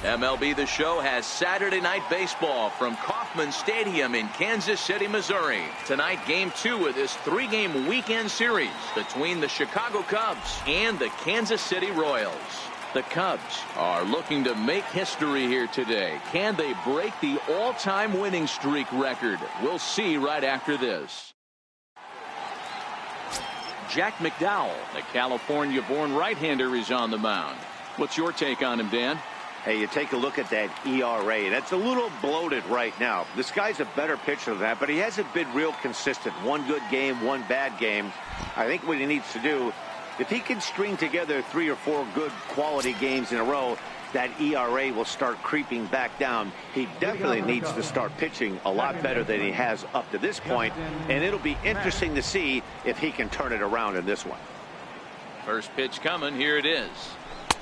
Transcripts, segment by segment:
MLB The Show has Saturday Night Baseball from Kauffman Stadium in Kansas City, Missouri. Tonight, Game 2 of this 3-game weekend series between the Chicago Cubs and the Kansas City Royals. The Cubs are looking to make history here today. Can they break the all-time winning streak record? We'll see right after this. Jack McDowell, the California-born right-hander, is on the mound. What's your take on him, Dan? Hey, you take a look at that ERA. That's a little bloated right now. This guy's a better pitcher than that, but he hasn't been real consistent. One good game, one bad game. I think what he needs to do, if he can string together 3 or 4 good quality games in a row, that ERA will start creeping back down. He definitely needs to start pitching a lot better than he has up to this point, and it'll be interesting to see if he can turn it around in this one. First pitch coming. Here it is.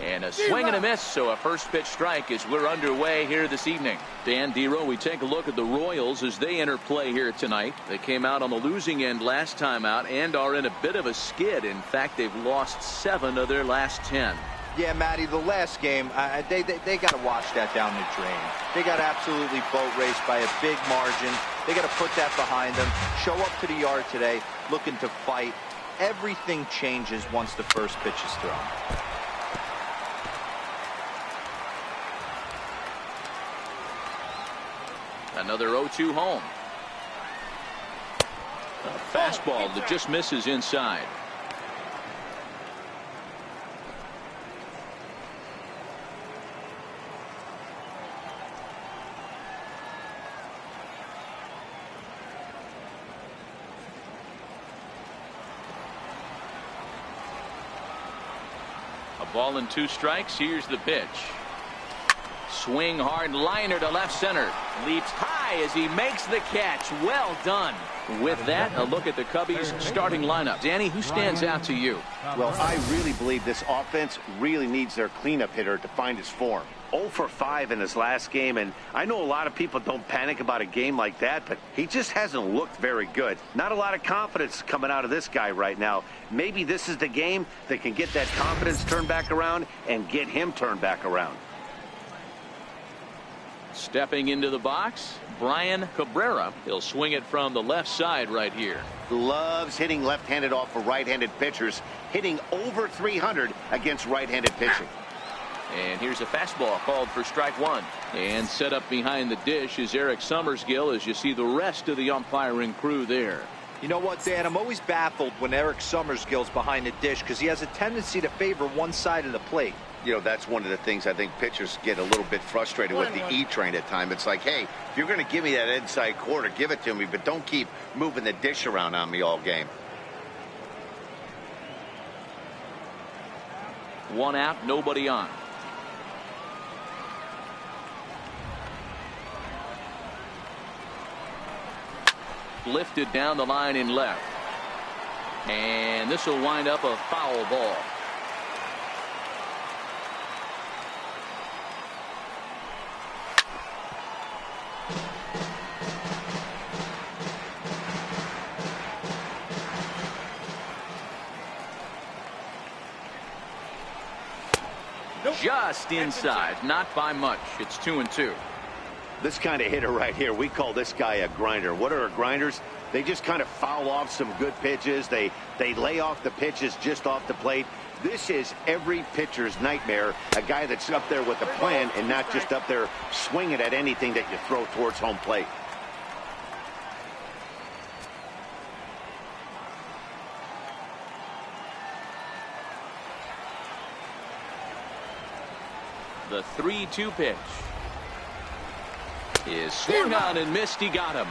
And a swing and a miss, so a first pitch strike as we're underway here this evening. Dan Dero, we take a look at the Royals as they enter play here tonight. They came out on the losing end last time out and are in a bit of a skid. In fact, they've lost 7 of their last 10. Yeah, Matty, the last game, they got to wash that down the drain. They got absolutely boat raced by a big margin. They got to put that behind them. Show up to the yard today looking to fight. Everything changes once the first pitch is thrown. Another 0-2 home. A fastball that just misses inside. A ball and 2 strikes. Here's the pitch. Swing hard liner to left center. Leaps high as he makes the catch. Well done. With that, a look at the Cubbies starting lineup. Danny, who stands out to you? Well, I really believe this offense really needs their cleanup hitter to find his form. 0 for 5 in his last game, and I know a lot of people don't panic about a game like that, but he just hasn't looked very good. Not a lot of confidence coming out of this guy right now. Maybe this is the game that can get that confidence turned back around and get him turned back around. Stepping into the box, Brian Cabrera. He'll swing it from the left side right here. Loves hitting left-handed off of right-handed pitchers, hitting over 300 against right-handed pitching. And here's a fastball called for strike 1. And set up behind the dish is Eric Summersgill as you see the rest of the umpiring crew there. You know what, Dan? I'm always baffled when Eric Summersgill's behind the dish because he has a tendency to favor one side of the plate. You know, that's one of the things I think pitchers get a little bit frustrated with the E-train at times. It's like, hey, if you're going to give me that inside corner, give it to me, but don't keep moving the dish around on me all game. 1 out, nobody on. Lifted down the line in left. And this will wind up a foul ball. Just inside, not by much. It's 2-2. This kind of hitter right here, we call this guy a grinder. What are grinders? They just kind of foul off some good pitches. They lay off the pitches just off the plate. This is every pitcher's nightmare, a guy that's up there with a plan and not just up there swinging at anything that you throw towards home plate. The 3-2 pitch is swung on and missed. He got him.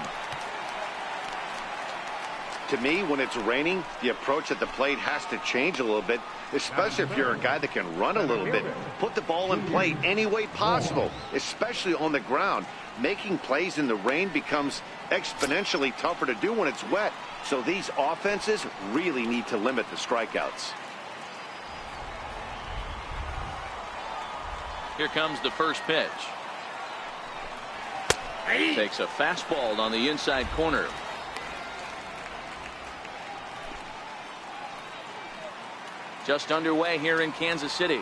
To me, when it's raining, the approach at the plate has to change a little bit, especially if you're a guy that can run a little bit. Put the ball in play any way possible, especially on the ground. Making plays in the rain becomes exponentially tougher to do when it's wet. So these offenses really need to limit the strikeouts. Here comes the first pitch. Takes a fastball on the inside corner. Just underway here in Kansas City.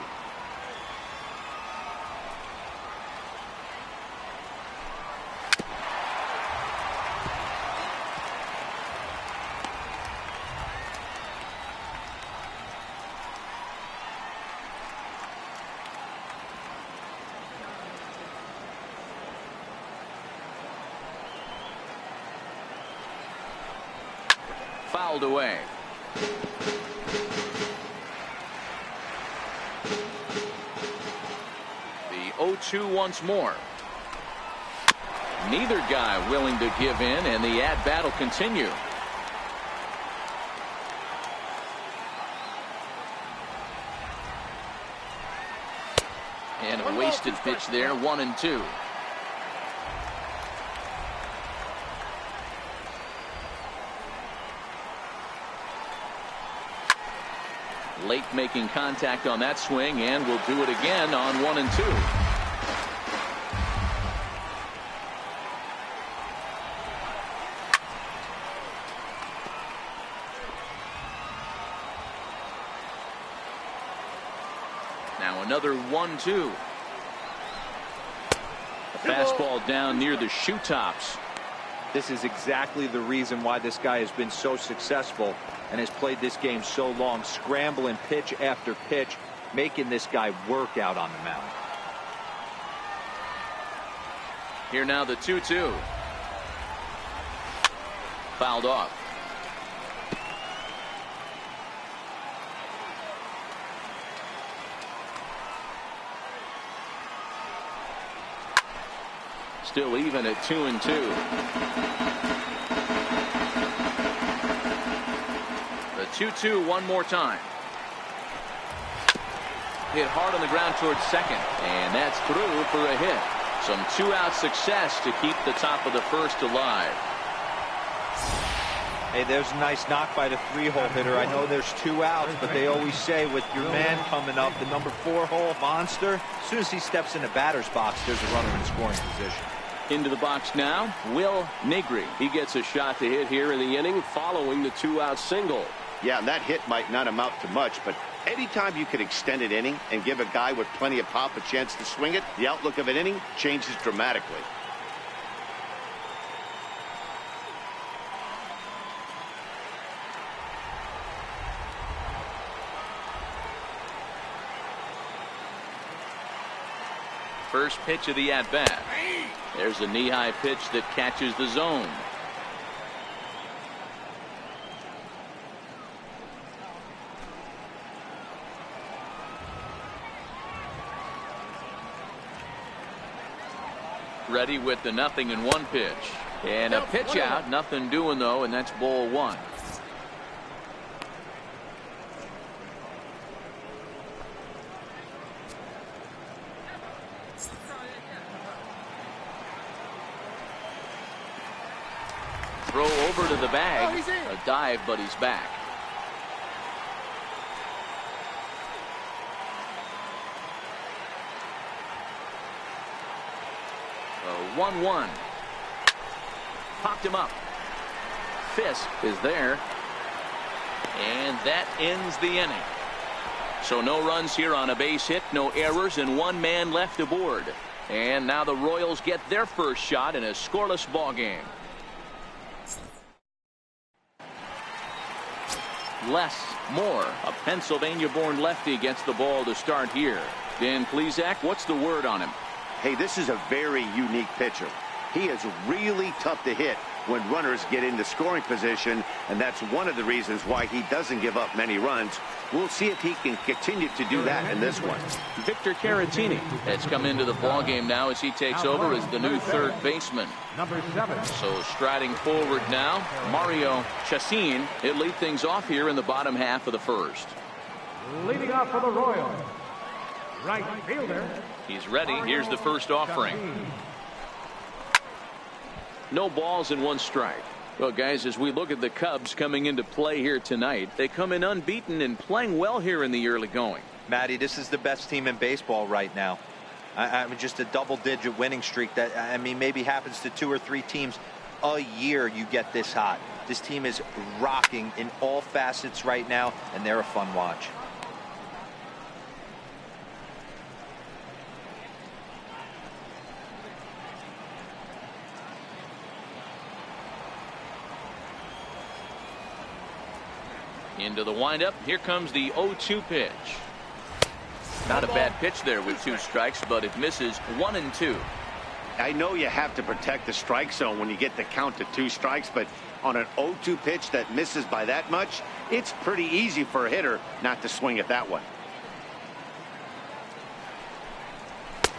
fouled away. The 0-2 once more. Neither guy willing to give in, and the at-bat will continue. And a wasted pitch there, 1-2. Late making contact on that swing, and will do it again on 1-2. Now another 1-2. A fastball down near the shoe tops. This is exactly the reason why this guy has been so successful and has played this game so long, scrambling pitch after pitch, making this guy work out on the mound. Here now the 2-2. Fouled off. Still even at 2-2. The 2-2 one more time. Hit hard on the ground towards second, and that's through for a hit. Some two-out success to keep the top of the first alive. Hey, there's a nice knock by the 3-hole hitter. I know there's 2 outs, but they always say with your man coming up, the number 4-hole monster, as soon as he steps in the batter's box, there's a runner in scoring position. Into the box now, Will Negri. He gets a shot to hit here in the inning following the 2-out single. Yeah, and that hit might not amount to much, but anytime you can extend an inning and give a guy with plenty of pop a chance to swing it, the outlook of an inning changes dramatically. First pitch of the at-bat. There's a knee-high pitch that catches the zone. Ready with the 0-1 pitch. And a pitch out. Nothing doing, though, and that's ball 1. Throw over to the bag. A dive, but he's back. A 1-1. Popped him up. Fisk is there. And that ends the inning. So no runs here on a base hit, no errors, and 1 man left aboard. And now the Royals get their first shot in a scoreless ball game. Les Moore, a Pennsylvania-born lefty, gets the ball to start here. Dan Plesac, what's the word on him? Hey, this is a very unique pitcher. He is really tough to hit when runners get into scoring position, and that's one of the reasons why he doesn't give up many runs. We'll see if he can continue to do that in this one. Victor Caratini has come into the ball game now as he takes over as the new third baseman. Number 7. So striding forward now, Mario Chacin. He'll lead things off here in the bottom half of the first. Leading off for the Royals, right fielder. He's ready. Here's the first offering. No balls and 1 strike. Well, guys, as we look at the Cubs coming into play here tonight, they come in unbeaten and playing well here in the early going. Matty, this is the best team in baseball right now. I mean, just a double-digit winning streak that, I mean, maybe happens to 2 or 3 teams a year. You get this hot. This team is rocking in all facets right now, and they're a fun watch. Into the windup. Here comes the 0-2 pitch. Not a bad pitch there with 2 strikes, but it misses 1-2. I know you have to protect the strike zone when you get the count to 2 strikes, but on an 0-2 pitch that misses by that much, it's pretty easy for a hitter not to swing at that one.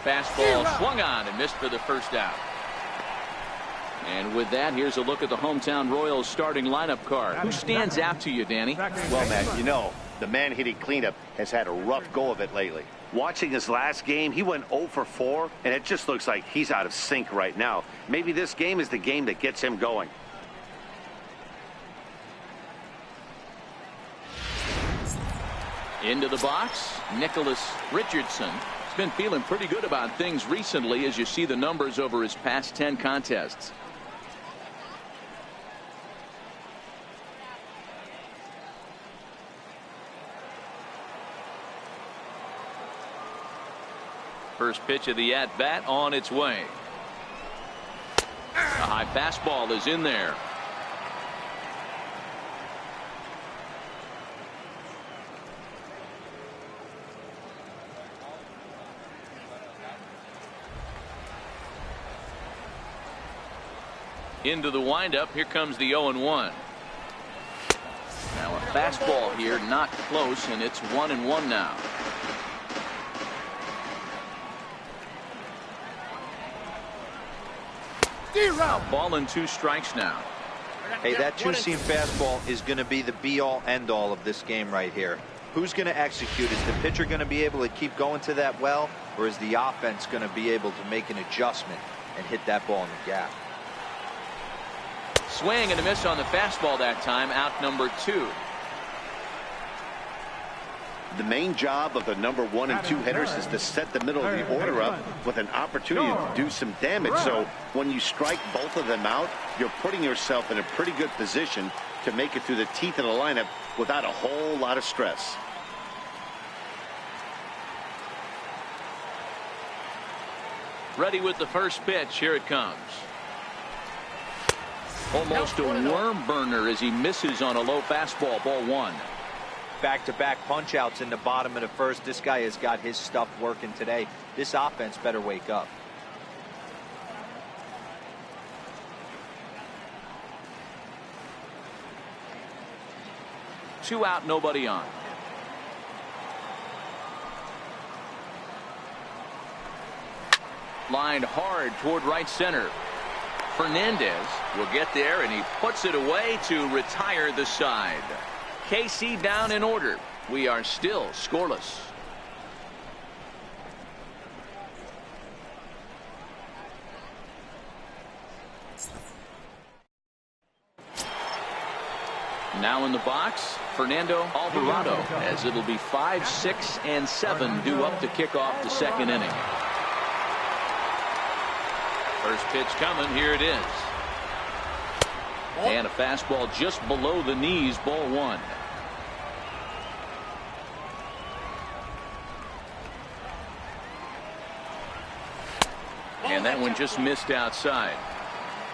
Fastball swung on and missed for the first out. And with that, here's a look at the hometown Royals starting lineup card. Who stands out to you, Danny? Well, Matt, you know, the man hitting cleanup has had a rough go of it lately. Watching his last game, he went 0 for 4, and it just looks like he's out of sync right now. Maybe this game is the game that gets him going. Into the box, Nicholas Richardson. He's been feeling pretty good about things recently as you see the numbers over his past 10 contests. First pitch of the at-bat on its way. A high fastball is in there. Into the windup. Here comes the 0-1. Now a fastball here, not close, and it's 1-1 now. Ball and 2 strikes now. Hey, that 2-seam fastball is going to be the be-all, end-all of this game right here. Who's going to execute? Is the pitcher going to be able to keep going to that well, or is the offense going to be able to make an adjustment and hit that ball in the gap? Swing and a miss on the fastball that time. Out number 2. The main job of the number 1 and 2 hitters is to set the middle of the order up with an opportunity to do some damage. So when you strike both of them out, you're putting yourself in a pretty good position to make it through the teeth of the lineup without a whole lot of stress. Ready with the first pitch. Here it comes. Almost a worm burner as he misses on a low fastball. Ball 1. Back-to-back punch-outs in the bottom of the first. This guy has got his stuff working today. This offense better wake up. Two out, nobody on. Lined hard toward right center. Fernandez will get there, and he puts it away to retire the side. KC down in order. We are still scoreless. Now in the box, Fernando Alvarado, as it'll be 5, 6, and 7 due up to kick off the second inning. First pitch coming. Here it is. And a fastball just below the knees. Ball 1. And that one just missed outside.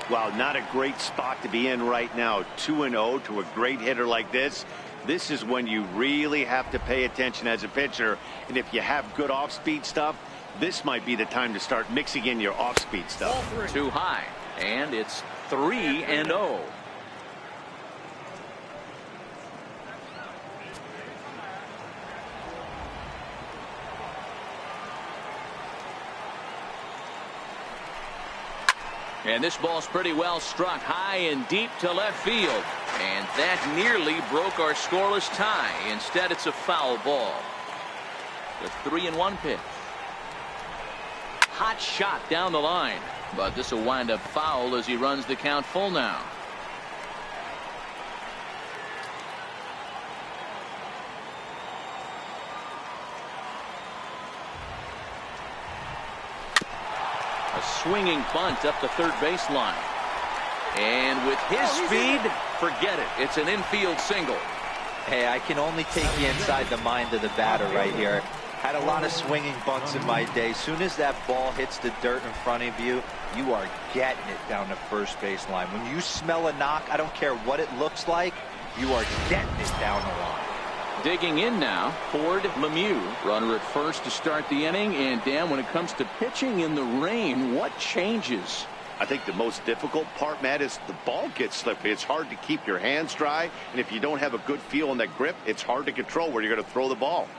Wow, not a great spot to be in right now. 2-0 to a great hitter like this. This is when you really have to pay attention as a pitcher. And if you have good off-speed stuff, this might be the time to start mixing in your off-speed stuff. Too high, and it's 3-0. And this ball's pretty well struck high and deep to left field. And that nearly broke our scoreless tie. Instead, it's a foul ball. The 3-1 pitch. Hot shot down the line. But this will wind up foul as he runs the count full now. A swinging bunt up the third baseline. And with his speed, forget it. It's an infield single. Hey, I can only take you inside the mind of the batter right here. Had a lot of swinging bunts in my day. Soon as that ball hits the dirt in front of you, you are getting it down the first baseline. When you smell a knock, I don't care what it looks like, you are getting it down the line. Digging in now, Ford Lemieux. Runner at first to start the inning. And Dan, when it comes to pitching in the rain, what changes? I think the most difficult part, Matt, is the ball gets slippery. It's hard to keep your hands dry. And if you don't have a good feel on that grip, it's hard to control where you're going to throw the ball.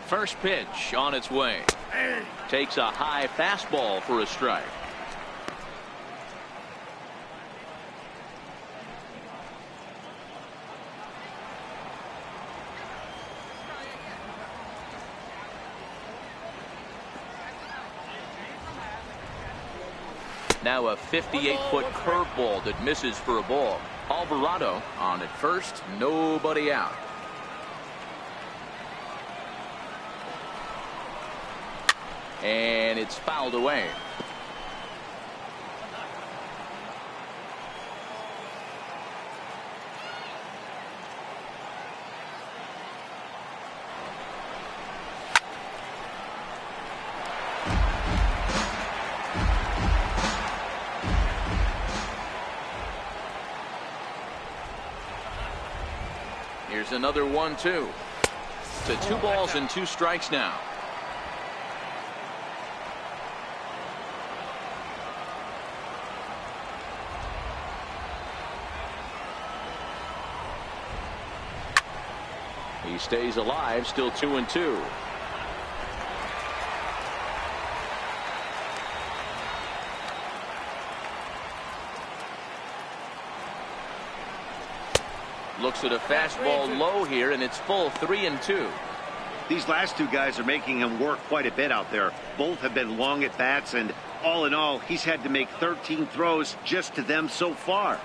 First pitch on its way. Takes a high fastball for a strike. Now a 58-foot curveball that misses for a ball. Alvarado on at first, nobody out. And it's fouled away. Here's another 1-2. To 2 balls and 2 strikes now. He stays alive, still 2-2. Looks at a fastball low here, and it's full 3-2. These last 2 guys are making him work quite a bit out there. Both have been long at bats, and all in all, he's had to make 13 throws just to them so far.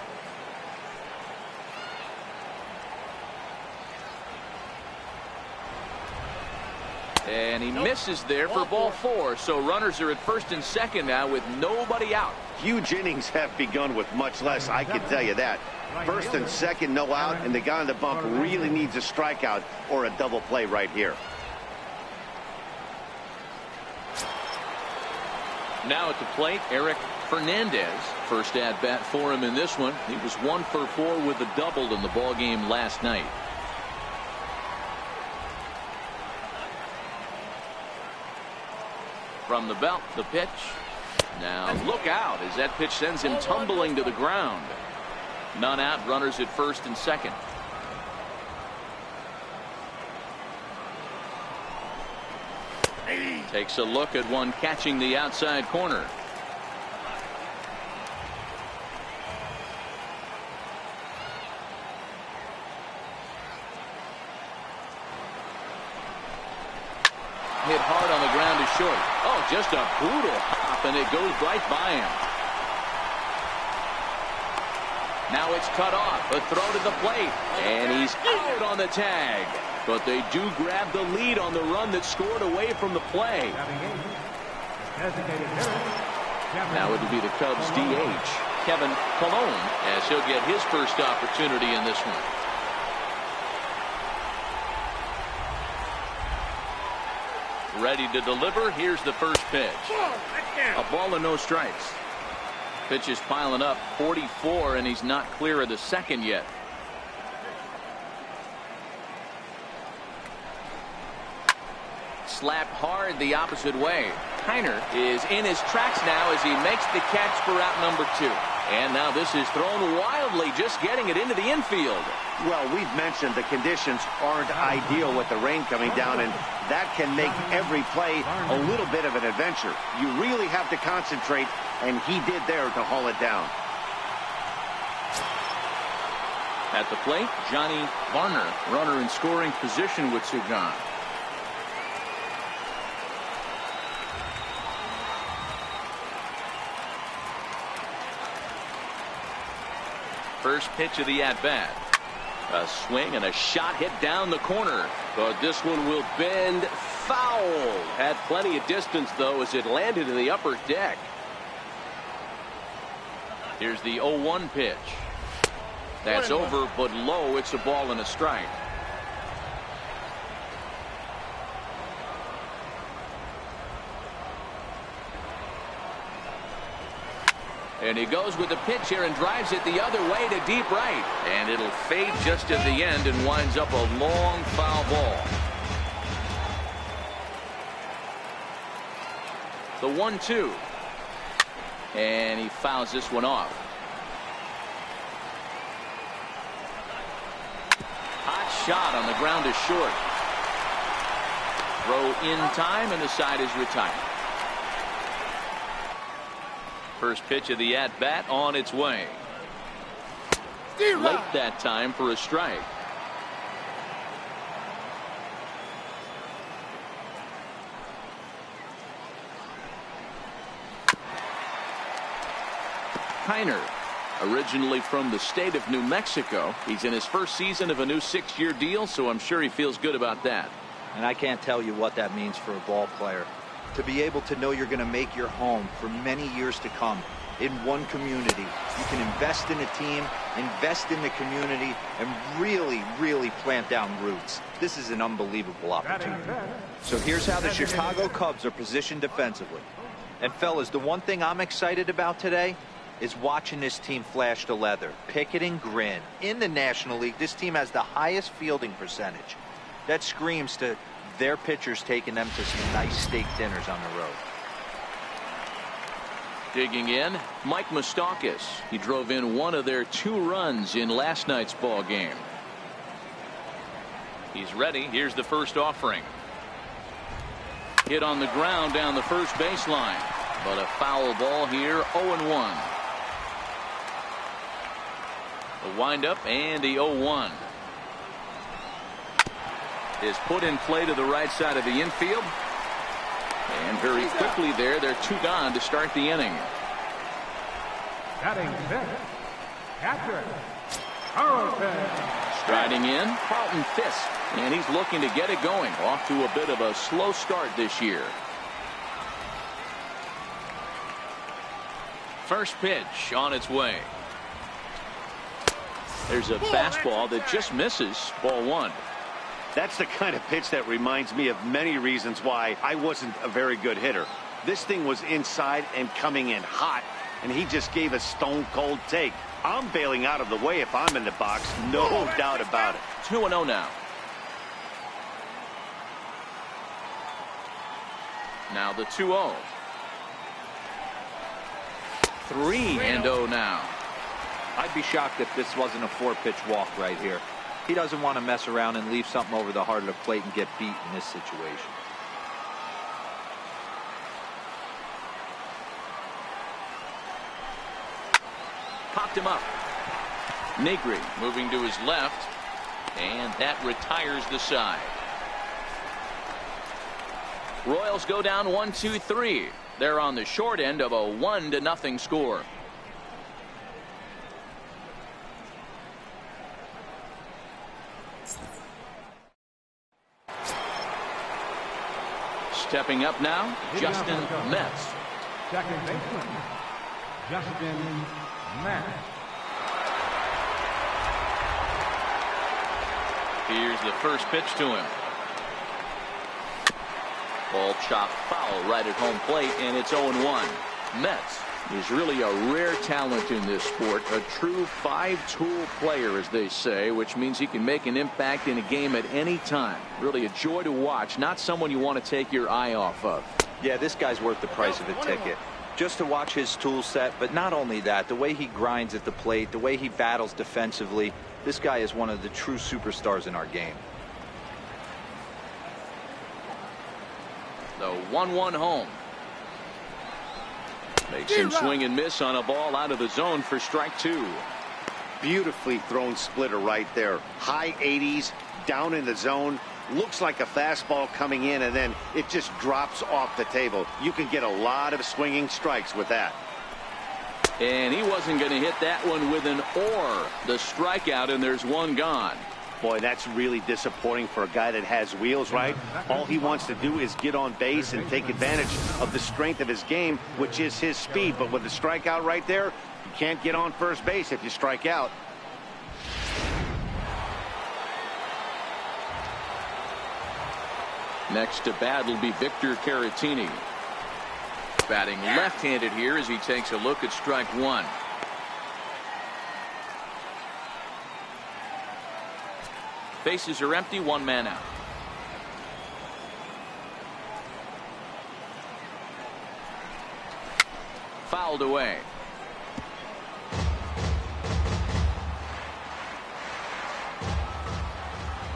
And he misses there for ball 4. So runners are at first and second now with nobody out. Huge innings have begun with much less, I can tell you that. First and second, no out, and the guy on the bump really needs a strikeout or a double play right here. Now at the plate, Eric Fernandez. First at bat for him in this one. He was 1 for 4 with a double in the ball game last night. From the belt, the pitch. Now look out as that pitch sends him tumbling to the ground. None out, runners at first and second. Takes a look at one catching the outside corner. Hit hard on the ground to short. Oh, just a brutal hop, and it goes right by him. Now it's cut off. A throw to the plate. And he's out on the tag. But they do grab the lead on the run that scored away from the play. Now it'll be the Cubs DH, Kevin Colon, as he'll get his first opportunity in this one. Ready to deliver. Here's the first pitch. A ball and no strikes. Pitch is piling up, 44, and he's not clear of the second yet. Slapped hard the opposite way. Kiner is in his tracks now as he makes the catch for out number 2. And now this is thrown wildly, just getting it into the infield. Well, we've mentioned the conditions aren't ideal with the rain coming down, and that can make every play a little bit of an adventure. You really have to concentrate, and he did there to haul it down. At the plate, Johnny Varner, runner in scoring position with Sugan. First pitch of the at-bat. A swing and a shot hit down the corner. But this one will bend foul. Had plenty of distance, though, as it landed in the upper deck. Here's the 0-1 pitch. That's over, but low. It's a ball and a strike. And he goes with the pitch here and drives it the other way to deep right. And it'll fade just at the end and winds up a long foul ball. The 1-2. And he fouls this one off. Hot shot on the ground is short. Throw in time and the side is retired. First pitch of the at-bat on its way. Late that time for a strike. Kiner, originally from the state of New Mexico. He's in his first season of a new 6-year deal, so I'm sure he feels good about that. And I can't tell you what that means for a ball player. To be able to know you're going to make your home for many years to come in one community. You can invest in a team, invest in the community, and really plant down roots. This is an unbelievable opportunity. So here's how the Chicago Cubs are positioned defensively. And fellas, the one thing I'm excited about today is watching this team flash the leather. Pick it and grin. In the National League, this team has the highest fielding percentage. That screams to their pitchers taking them to some nice steak dinners on the road. Digging in, Mike Moustakas. He drove in one of their 2 runs in last night's ball game. He's ready. Here's the first offering. Hit on the ground down the first baseline. But a foul ball here, 0-1. The windup and the 0-1. Is put in play to the right side of the infield. And very quickly there, they're 2 gone to start the inning. Batting fifth, catcher, Carlton. Striding in, Carlton Fisk. And he's looking to get it going. Off to a bit of a slow start this year. First pitch on its way. There's a fastball that just misses. Ball 1. That's the kind of pitch that reminds me of many reasons why I wasn't a very good hitter. This thing was inside and coming in hot, and he just gave a stone-cold take. I'm bailing out of the way if I'm in the box, no doubt about it. 2-0 now. Now the 2-0. 3-0 now. I'd be shocked if this wasn't a 4-pitch walk right here. He doesn't want to mess around and leave something over the heart of the plate and get beat in this situation. Popped him up. Negri moving to his left, and that retires the side. Royals go down 1-2-3. They're on the short end of a 1-0 score. Stepping up now, Justin Metz. Second baseman, Justin Metz. Here's the first pitch to him. Ball chopped foul right at home plate, and it's 0-1. Metz is really a rare talent in this sport, a true 5-tool player, as they say, which means he can make an impact in a game at any time. Really a joy to watch, not someone you want to take your eye off of. Yeah, this guy's worth the price of a ticket. Just to watch his tool set, but not only that, the way he grinds at the plate, the way he battles defensively, this guy is one of the true superstars in our game. The 1-1 home. Makes him swing and miss on a ball out of the zone for strike 2. Beautifully thrown splitter right there. High 80s, down in the zone. Looks like a fastball coming in, and then it just drops off the table. You can get a lot of swinging strikes with that. And he wasn't going to hit that one with an or. The strikeout, and there's 1 gone. Boy, that's really disappointing for a guy that has wheels, right? All he wants to do is get on base and take advantage of the strength of his game, which is his speed. But with the strikeout right there, you can't get on first base if you strike out. Next to bat will be Victor Caratini. Batting left-handed here as he takes a look at strike one. Bases are empty, one man out. Fouled away.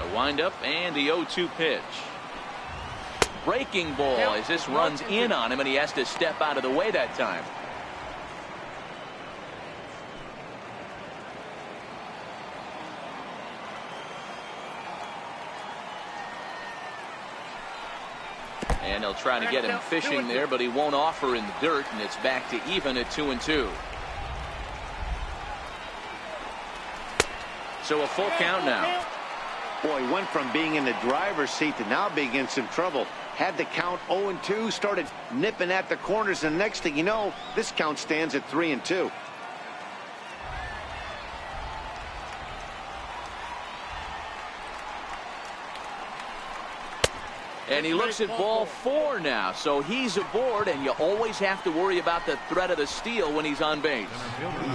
A windup and the 0-2 pitch. Breaking ball as this runs in on him, and he has to step out of the way that time. And he'll try to get him fishing there, but he won't offer in the dirt, and it's back to even at 2-2. So a full count now. Boy, he went from being in the driver's seat to now being in some trouble. Had the count 0-2, started nipping at the corners, and the next thing you know, this count stands at 3-2. And he looks at ball 4 now, so he's aboard, and you always have to worry about the threat of the steal when he's on base.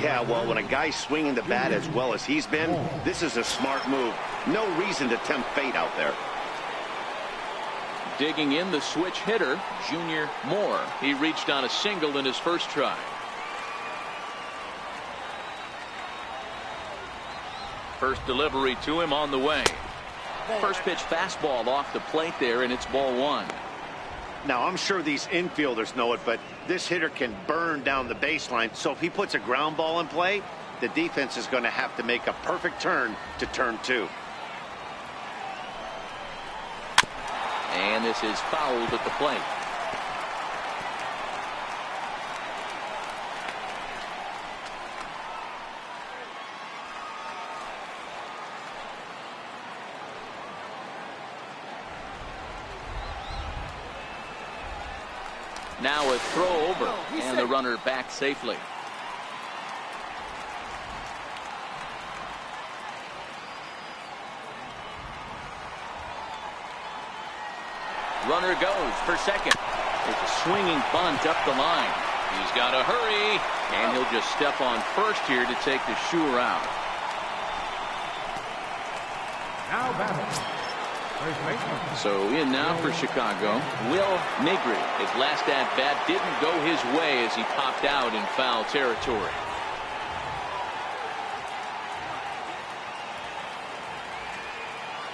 Yeah, well, when a guy's swinging the bat as well as he's been, this is a smart move. No reason to tempt fate out there. Digging in the switch hitter, Junior Moore. He reached on a single in his first try. First delivery to him on the way. First pitch fastball off the plate there, and it's ball 1. Now, I'm sure these infielders know it, but this hitter can burn down the baseline. So if he puts a ground ball in play, the defense is going to have to make a perfect turn to turn 2. And this is fouled at the plate. Now a throw over, and the runner back safely. Runner goes for second. It's a swinging bunt up the line. He's got to hurry, and he'll just step on first here to take the Shure out. Now batting. So in now for Chicago, Will Negri. His last at-bat didn't go his way as he popped out in foul territory.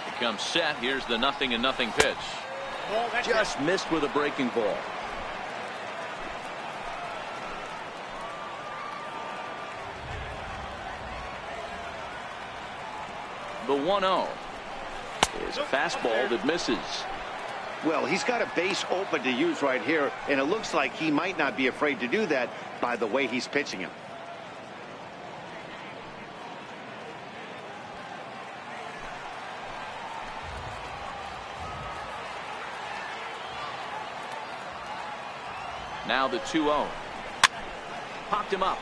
He comes set. Here's the 0-0 pitch. Just missed with a breaking ball. The 1-0 is a fastball that misses. Well, he's got a base open to use right here, and it looks like he might not be afraid to do that by the way he's pitching him. Now the 2-0. Popped him up.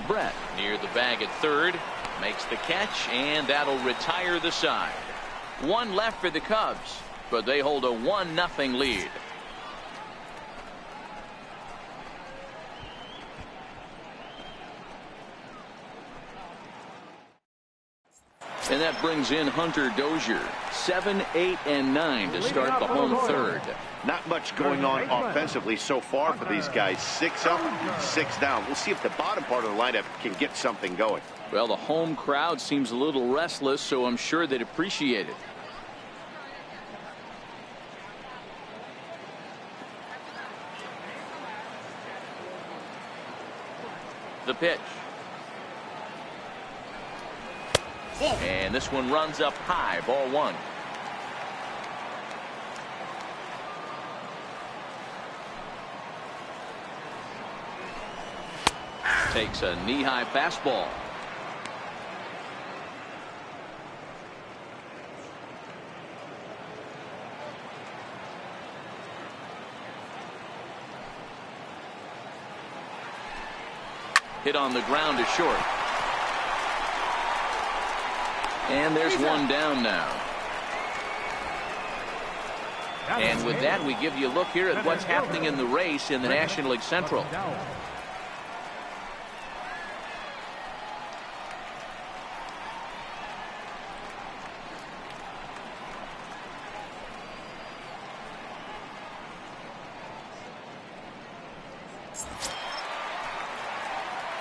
Brett near the bag at third. Makes the catch, and that'll retire the side. One left for the Cubs, but they hold a 1-0 lead. And that brings in Hunter Dozier. 7, 8, and 9 to start the home third. Not much going on offensively so far for these guys. 6 up, 6 down. We'll see if the bottom part of the lineup can get something going. Well, the home crowd seems a little restless, so I'm sure they'd appreciate it. The pitch. And this one runs up high, ball 1. Takes a knee-high fastball. Hit on the ground to short. And there's one down now. And with that, we give you a look here at what's happening in the race in the National League Central.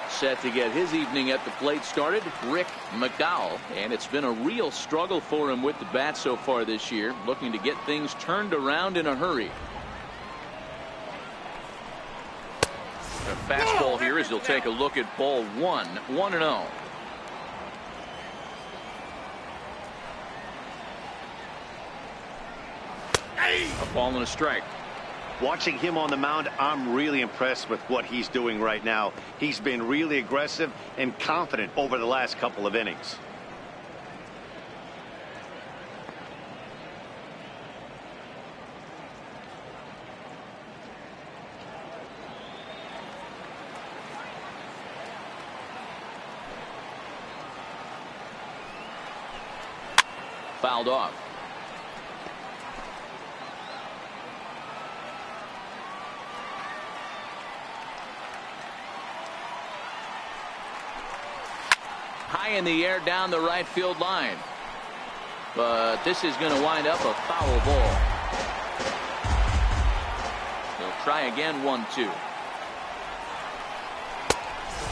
Set to get his evening at the plate started, Rick McDowell, and it's been a real struggle for him with the bat so far this year, looking to get things turned around in a hurry. A fastball here as he'll take a look at ball 1-0. A ball and a strike. Watching him on the mound, I'm really impressed with what he's doing right now. He's been really aggressive and confident over the last couple of innings. Fouled off. High in the air down the right field line. But this is going to wind up a foul ball. He'll try again, 1-2.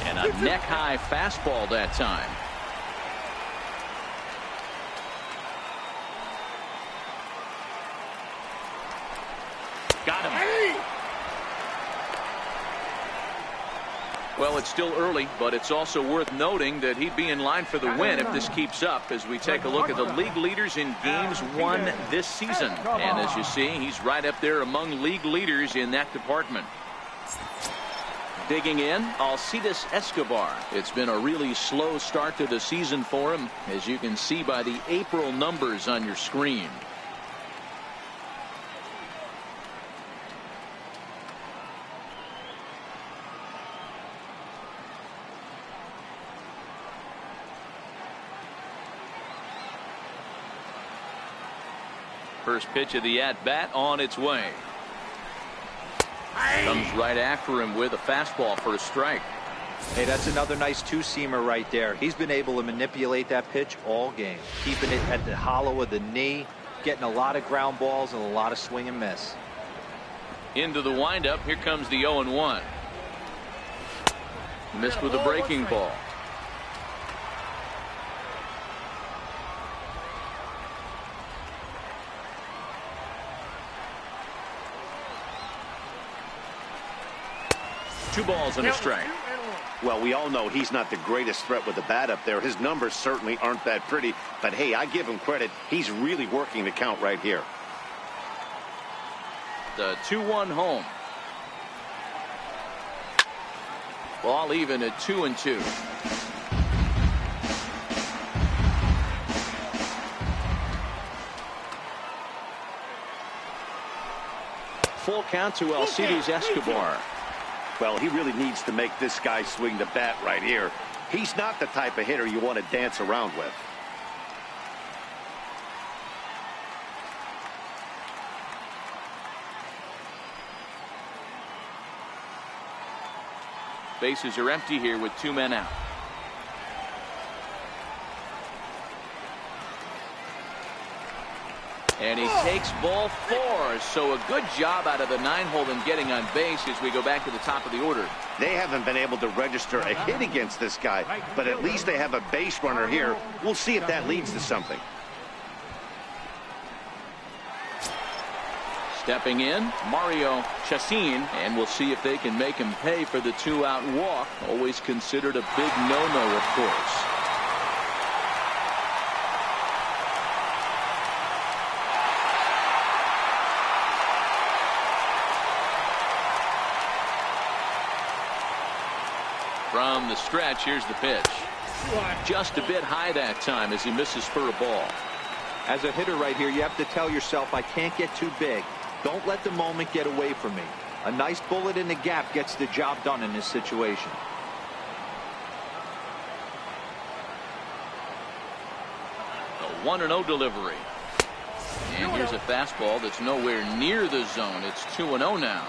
And a neck-high fastball that time. Got him. Well, it's still early, but it's also worth noting that he'd be in line for the win if this keeps up as we take a look at the league leaders in games won this season. And as you see, he's right up there among league leaders in that department. Digging in, Alcides Escobar. It's been a really slow start to the season for him, as you can see by the April numbers on your screen. First pitch of the at-bat on its way. Comes right after him with a fastball for a strike. Hey, that's another nice two-seamer right there. He's been able to manipulate that pitch all game, keeping it at the hollow of the knee, getting a lot of ground balls and a lot of swing and miss. Into the windup. Here comes the 0-1. Missed with a breaking ball. Two balls and a strike. Well, we all know he's not the greatest threat with the bat up there. His numbers certainly aren't that pretty. But, hey, I give him credit. He's really working the count right here. The 2-1 home. Ball even at 2-2. Full count to Alcides Escobar. Well, he really needs to make this guy swing the bat right here. He's not the type of hitter you want to dance around with. Bases are empty here with 2 men out. And he takes ball 4. So a good job out of the 9-hole in getting on base as we go back to the top of the order. They haven't been able to register a hit against this guy, but at least they have a base runner here. We'll see if that leads to something. Stepping in, Mario Chacin, and we'll see if they can make him pay for the 2-out walk. Always considered a big no-no, of course. From the stretch, here's the pitch. Just a bit high that time as he misses for a ball. As a hitter right here, you have to tell yourself, I can't get too big. Don't let the moment get away from me. A nice bullet in the gap gets the job done in this situation. A 1-0 delivery. And here's a fastball that's nowhere near the zone. It's 2-0 now.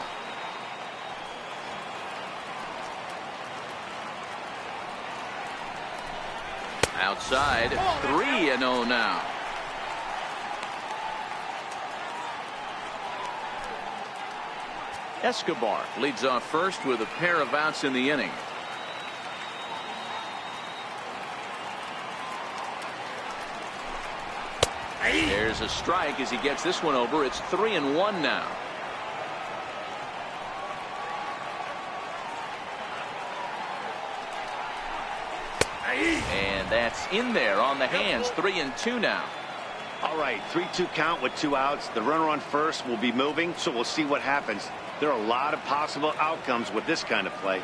Outside, 3-0 now. Escobar leads off first with a pair of outs in the inning. There's a strike as he gets this one over. It's 3-1 now. And that's in there on the hands. 3-2 now. All right, 3-2 count with 2 outs. The runner on first will be moving, so we'll see what happens. There are a lot of possible outcomes with this kind of play.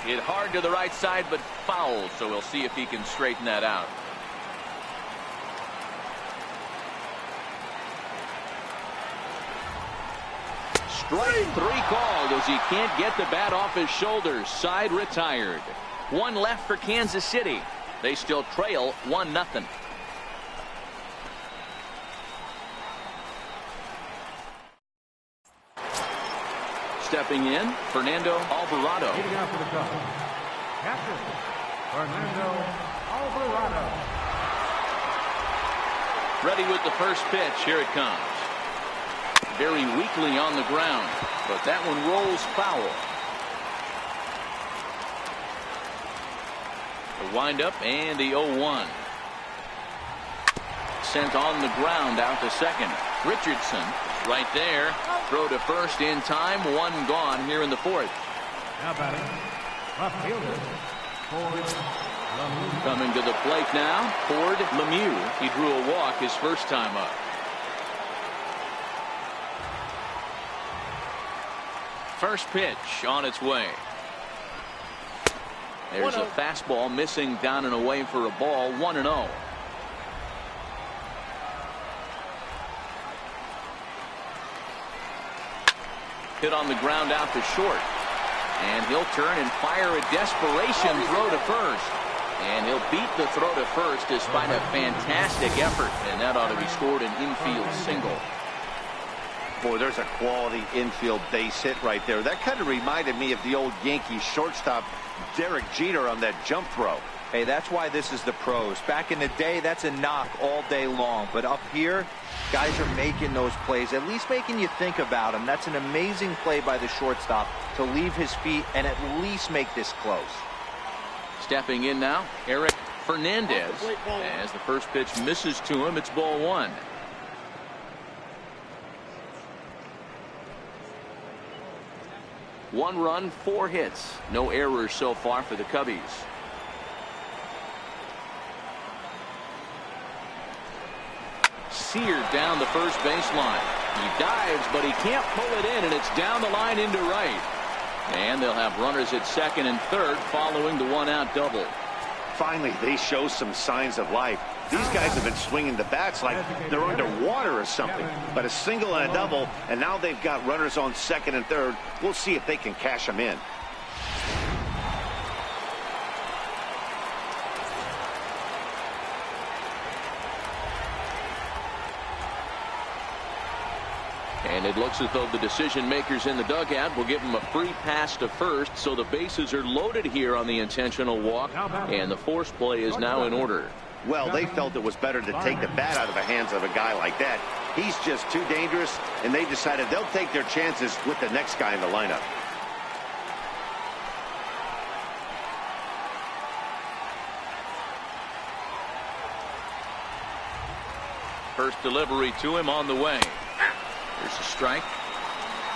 Hit hard to the right side, but foul, so we'll see if he can straighten that out. Strike 3 called as he can't get the bat off his shoulders. Side retired. 1 left for Kansas City. They still trail 1-0. Stepping in, Fernando Alvarado. Leading out for the Cubs, catcher, Fernando Alvarado. Ready with the first pitch. Here it comes. Very weakly on the ground, but that one rolls foul. The windup and the 0-1. Sent on the ground out to second. Richardson right there. Throw to first in time. 1 gone here in the 4th. Now batting, left fielder, Ford Lemieux. Coming to the plate now, Ford Lemieux. He drew a walk his first time up. First pitch on its way. There's a fastball missing down and away for a ball. 1-0. Hit on the ground out to short. And he'll turn and fire a desperation throw to first. And he'll beat the throw to first despite a fantastic effort. And that ought to be scored an infield single. Boy, there's a quality infield base hit right there. That kind of reminded me of the old Yankees shortstop Derek Jeter on that jump throw. Hey, that's why this is the pros. Back in the day, that's a knock all day long. But up here, guys are making those plays, at least making you think about them. That's an amazing play by the shortstop to leave his feet and at least make this close. Stepping in now, Eric Fernandez. As the first pitch misses to him, it's ball 1. One run, 4 hits. No errors so far for the Cubbies. Seared down the first baseline. He dives, but he can't pull it in, and it's down the line into right. And they'll have runners at second and third following the 1-out double. Finally, they show some signs of life. These guys have been swinging the bats like they're underwater or something. But a single and a double, and now they've got runners on second and third. We'll see if they can cash them in. And it looks as though the decision makers in the dugout will give him a free pass to first, so the bases are loaded here on the intentional walk, and the force play is now in order. Well, they felt it was better to take the bat out of the hands of a guy like that. He's just too dangerous, and they decided they'll take their chances with the next guy in the lineup. First delivery to him on the way. There's a strike.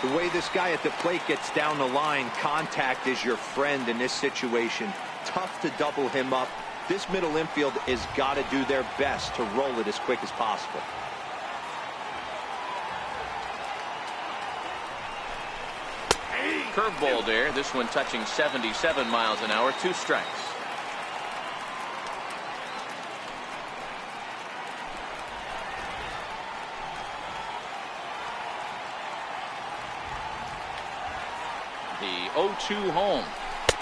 The way this guy at the plate gets down the line, contact is your friend in this situation. Tough to double him up. This middle infield has got to do their best to roll it as quick as possible. Curveball there. This one touching 77 miles an hour. 2 strikes. The 0-2 home.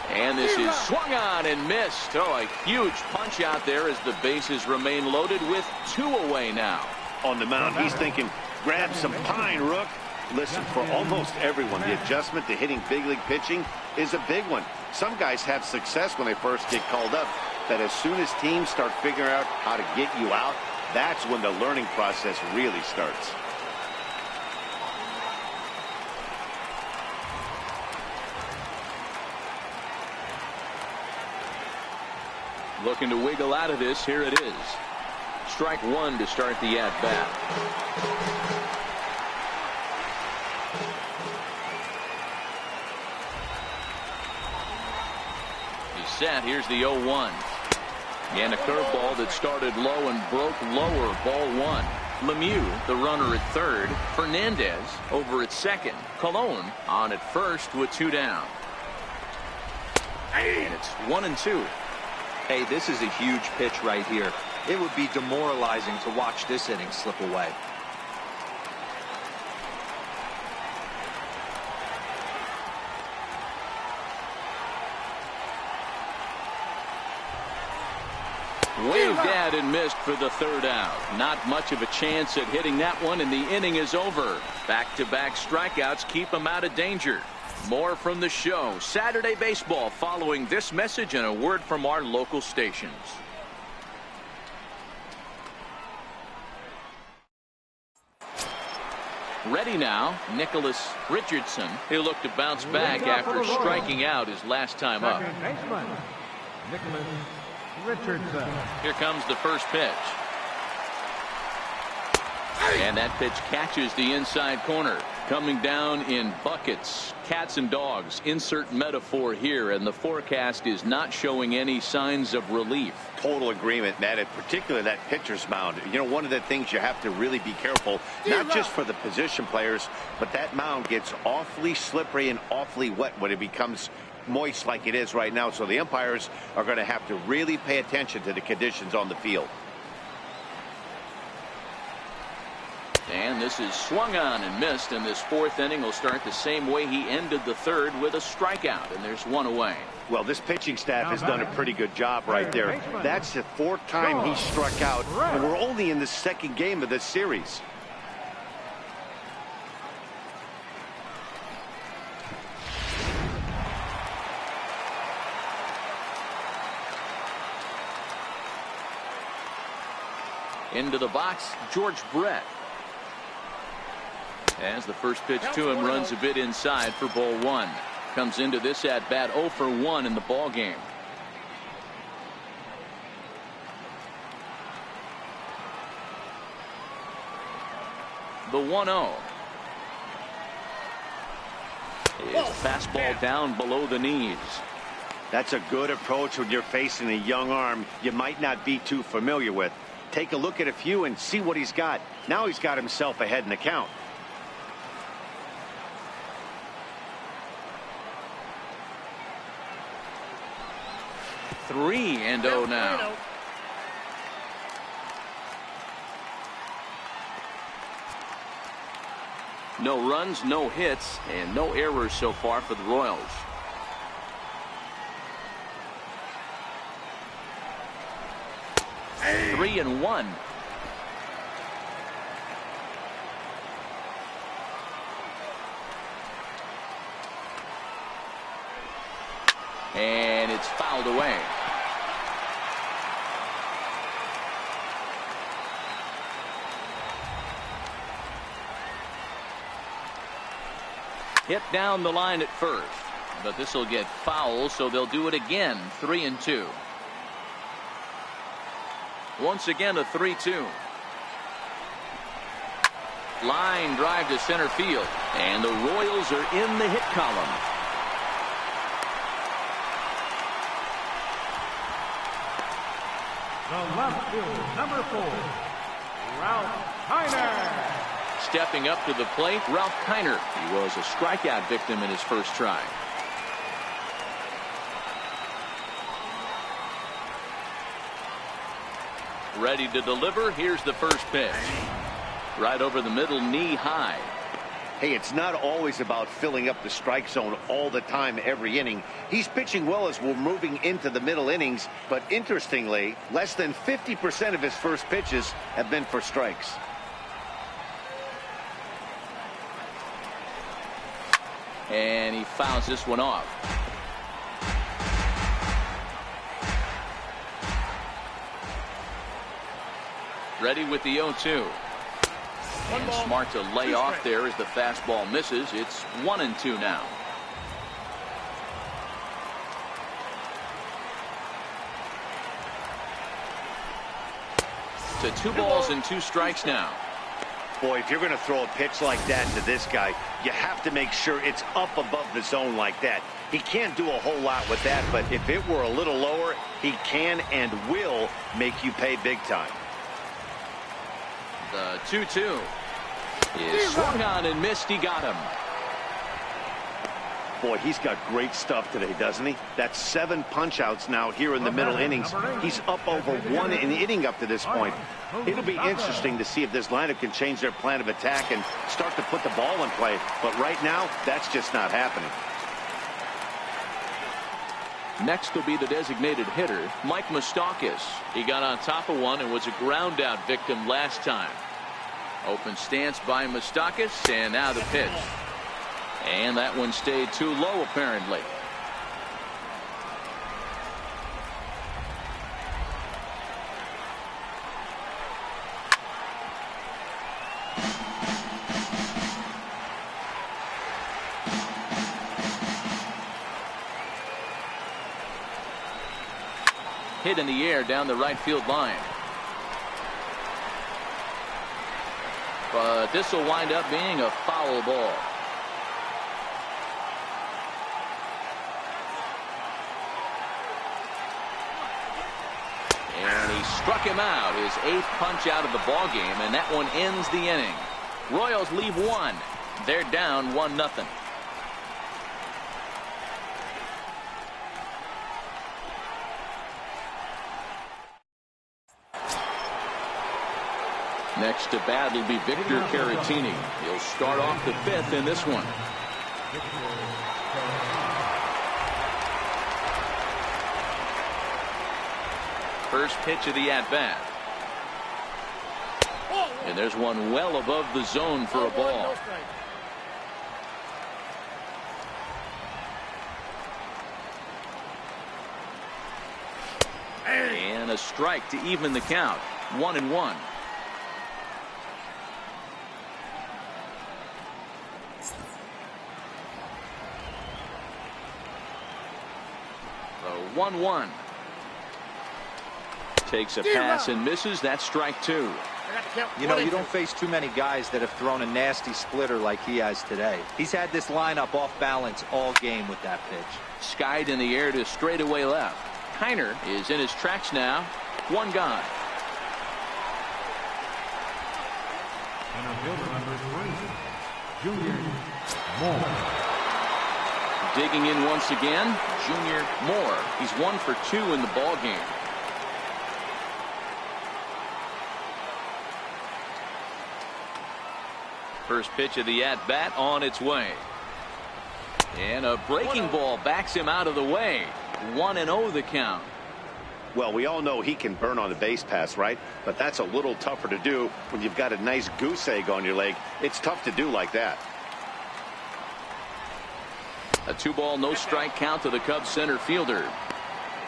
And this is swung on and missed. Oh, a huge punch out there as the bases remain loaded with 2 away now. On the mound, he's thinking, grab some pine, Rook. Listen, for almost everyone, the adjustment to hitting big league pitching is a big one. Some guys have success when they first get called up, but as soon as teams start figuring out how to get you out, that's when the learning process really starts. Looking to wiggle out of this. Here it is. Strike 1 to start the at-bat. He's set. Here's the 0-1. And a curveball that started low and broke lower. Ball 1. Lemieux, the runner at third. Fernandez over at second. Colon on at first with 2 down. And it's 1-2. Hey, this is a huge pitch right here. It would be demoralizing to watch this inning slip away. Waved at and missed for the 3rd out. Not much of a chance at hitting that one, and the inning is over. Back-to-back strikeouts keep him out of danger. More from the show. Saturday Baseball following this message and a word from our local stations. Ready now, Nicholas Richardson. He'll look to bounce back after striking out his last time up. Baseman, Nicholas Richardson. Here comes the first pitch. And that pitch catches the inside corner. Coming down in buckets, cats and dogs. Insert metaphor here, and the forecast is not showing any signs of relief. Total agreement, Matt, and particularly that pitcher's mound. You know, one of the things you have to really be careful, not just for the position players, but that mound gets awfully slippery and awfully wet when it becomes moist like it is right now. So the umpires are going to have to really pay attention to the conditions on the field. And this is swung on and missed, and this 4th inning will start the same way he ended the 3rd with a strikeout, and there's 1 away. Well, this pitching staff has done a pretty good job right there. That's the 4th time he struck out, and we're only in the 2nd game of this series. Into the box, George Brett. As the first pitch to him runs a bit inside for ball 1. Comes into this at bat 0 for 1 in the ball game. The 1-0 is fastball down below the knees. That's a good approach when you're facing a young arm you might not be too familiar with. Take a look at a few and see what he's got. Now he's got himself ahead in the count. Three and 0 now. No runs, no hits, and no errors so far for the Royals. Hey. 3-1. And it's fouled away. Hit down the line at first, but this will get foul, so they'll do it again. 3-2. Once again a 3-2. Line drive to center field, and the Royals are in the hit column. The left fielder, number 4, Ralph Kiner. Stepping up to the plate, Ralph Kiner. He was a strikeout victim in his first try. Ready to deliver. Here's the first pitch. Right over the middle, knee high. Hey, it's not always about filling up the strike zone all the time every inning. He's pitching well as we're moving into the middle innings, but interestingly, less than 50% of his first pitches have been for strikes. And he fouls this one off. Ready with the 0-2. And smart to lay off there as the fastball misses. It's 1-2 now. To 2 balls and 2 strikes now. Boy, if you're going to throw a pitch like that to this guy, you have to make sure it's up above the zone like that. He can't do a whole lot with that, but if it were a little lower, he can and will make you pay big time. The 2-2 is swung on and missed. He got him. Boy, he's got great stuff today, doesn't he? That's 7 punch-outs now here in the middle innings. He's up over 1 an inning up to this point. It'll be interesting to see if this lineup can change their plan of attack and start to put the ball in play. But right now, that's just not happening. Next will be the designated hitter, Mike Moustakas. He got on top of one and was a ground-out victim last time. Open stance by Moustakas, and now the pitch. And that one stayed too low, apparently. Hit in the air down the right field line. But this will wind up being a foul ball. And he struck him out, his 8th punch out of the ball game, and that one ends the inning. Royals leave 1. They're down 1-0. Next to bat will be Victor Caratini. He'll start off the 5th in this one. First pitch of the at-bat. And there's one well above the zone for a ball. And a strike to even the count. 1-1. The 1-1. Takes a pass and misses. That's strike 2. You know, you don't face too many guys that have thrown a nasty splitter like he has today. He's had this lineup off balance all game with that pitch. Skied in the air to straightaway left. Kiner is in his tracks now. 1 gone. And a fielder number 3, Junior Moore. Digging in once again, Junior Moore. He's 1 for 2 in the ball game. First pitch of the at-bat on its way. And a breaking ball backs him out of the way. 1-0 the count. Well, we all know he can burn on the base pass, right? But that's a little tougher to do when you've got a nice goose egg on your leg. It's tough to do like that. A 2-ball, no strike count to the Cubs center fielder.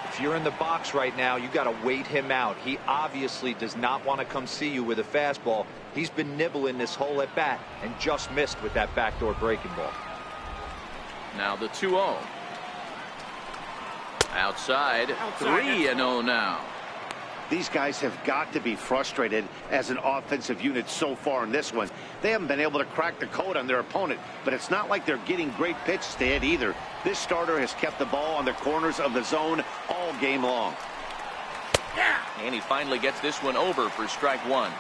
If you're in the box right now, you got to wait him out. He obviously does not want to come see you with a fastball. He's been nibbling this whole at bat and just missed with that backdoor breaking ball. Now the 2-0. Outside 3-0 now. These guys have got to be frustrated as an offensive unit so far in this one. They haven't been able to crack the code on their opponent, but it's not like they're getting great pitches to hit either. This starter has kept the ball on the corners of the zone all game long. And he finally gets this one over for strike 1.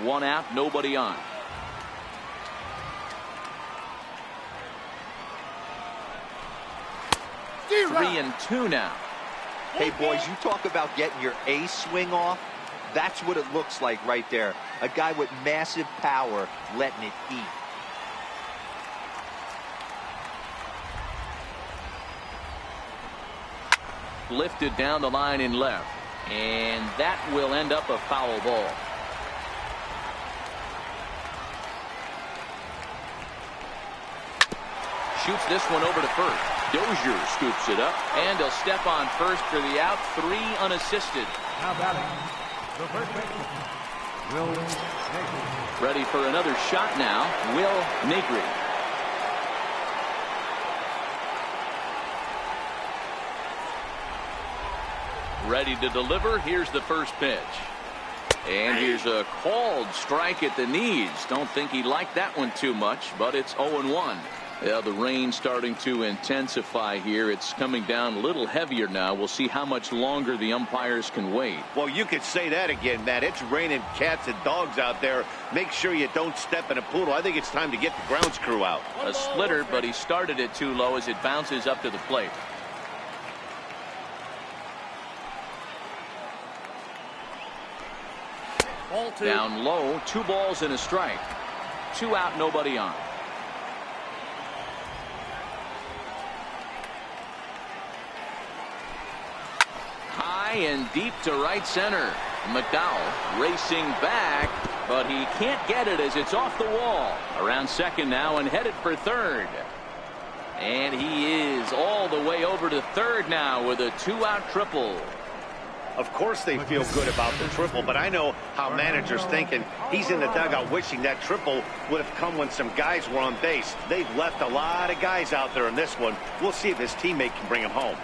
One out, nobody on. 3-2 now. Hey, boys, you talk about getting your A swing off. That's what it looks like right there. A guy with massive power letting it eat. Lifted down the line in left. And that will end up a foul ball. Shoots this one over to first. Dozier scoops it up, and he'll step on first for the out. 3 unassisted. Now batting, the first baseman, Will Negri. Ready for another shot now, Will Negri. Ready to deliver. Here's the first pitch. And here's a called strike at the knees. Don't think he liked that one too much, but it's 0-1. Yeah, the rain starting to intensify here. It's coming down a little heavier now. We'll see how much longer the umpires can wait. Well, you could say that again, Matt. It's raining cats and dogs out there. Make sure you don't step in a poodle. I think it's time to get the grounds crew out. A splitter, but he started it too low as it bounces up to the plate. Down low, 2 balls and a strike. 2 out, nobody on. High and deep to right center. McDowell racing back, but he can't get it as it's off the wall. Around second now and headed for third. And he is all the way over to third now with a 2-out triple. Of course they feel good about the triple, but I know how managers thinking. He's in the dugout wishing that triple would have come when some guys were on base. They've left a lot of guys out there in this one. We'll see if his teammate can bring him home.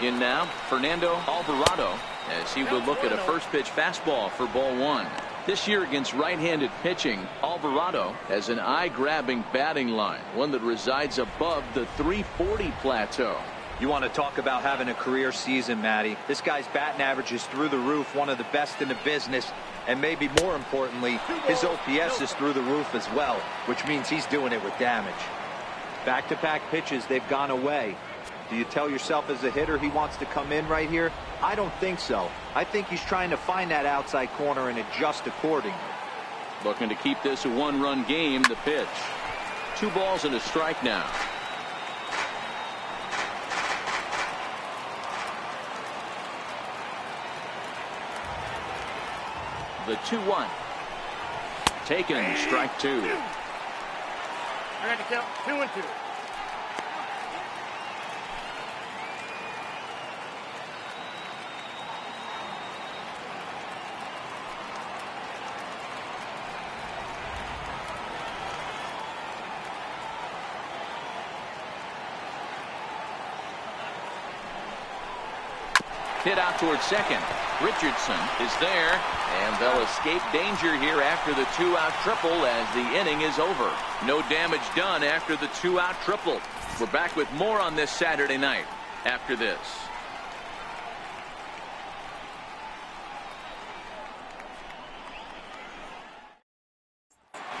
In now, Fernando Alvarado, as he will look at a first pitch fastball for ball 1. This year against right-handed pitching, Alvarado has an eye-grabbing batting line, one that resides above the 340 plateau. You want to talk about having a career season, Matty. This guy's batting average is through the roof, one of the best in the business, and maybe more importantly, his OPS is through the roof as well, which means he's doing it with damage. Back-to-back pitches, they've gone away. Do you tell yourself as a hitter he wants to come in right here? I don't think so. I think he's trying to find that outside corner and adjust accordingly. Looking to keep this a 1-run game. The pitch. 2 balls and a strike now. The 2-1. Taken, strike 2. I got to count 2-2. Hit out towards second. Richardson is there, and they'll escape danger here after the 2-out triple as the inning is over. No damage done after the 2-out triple. We're back with more on this Saturday night after this.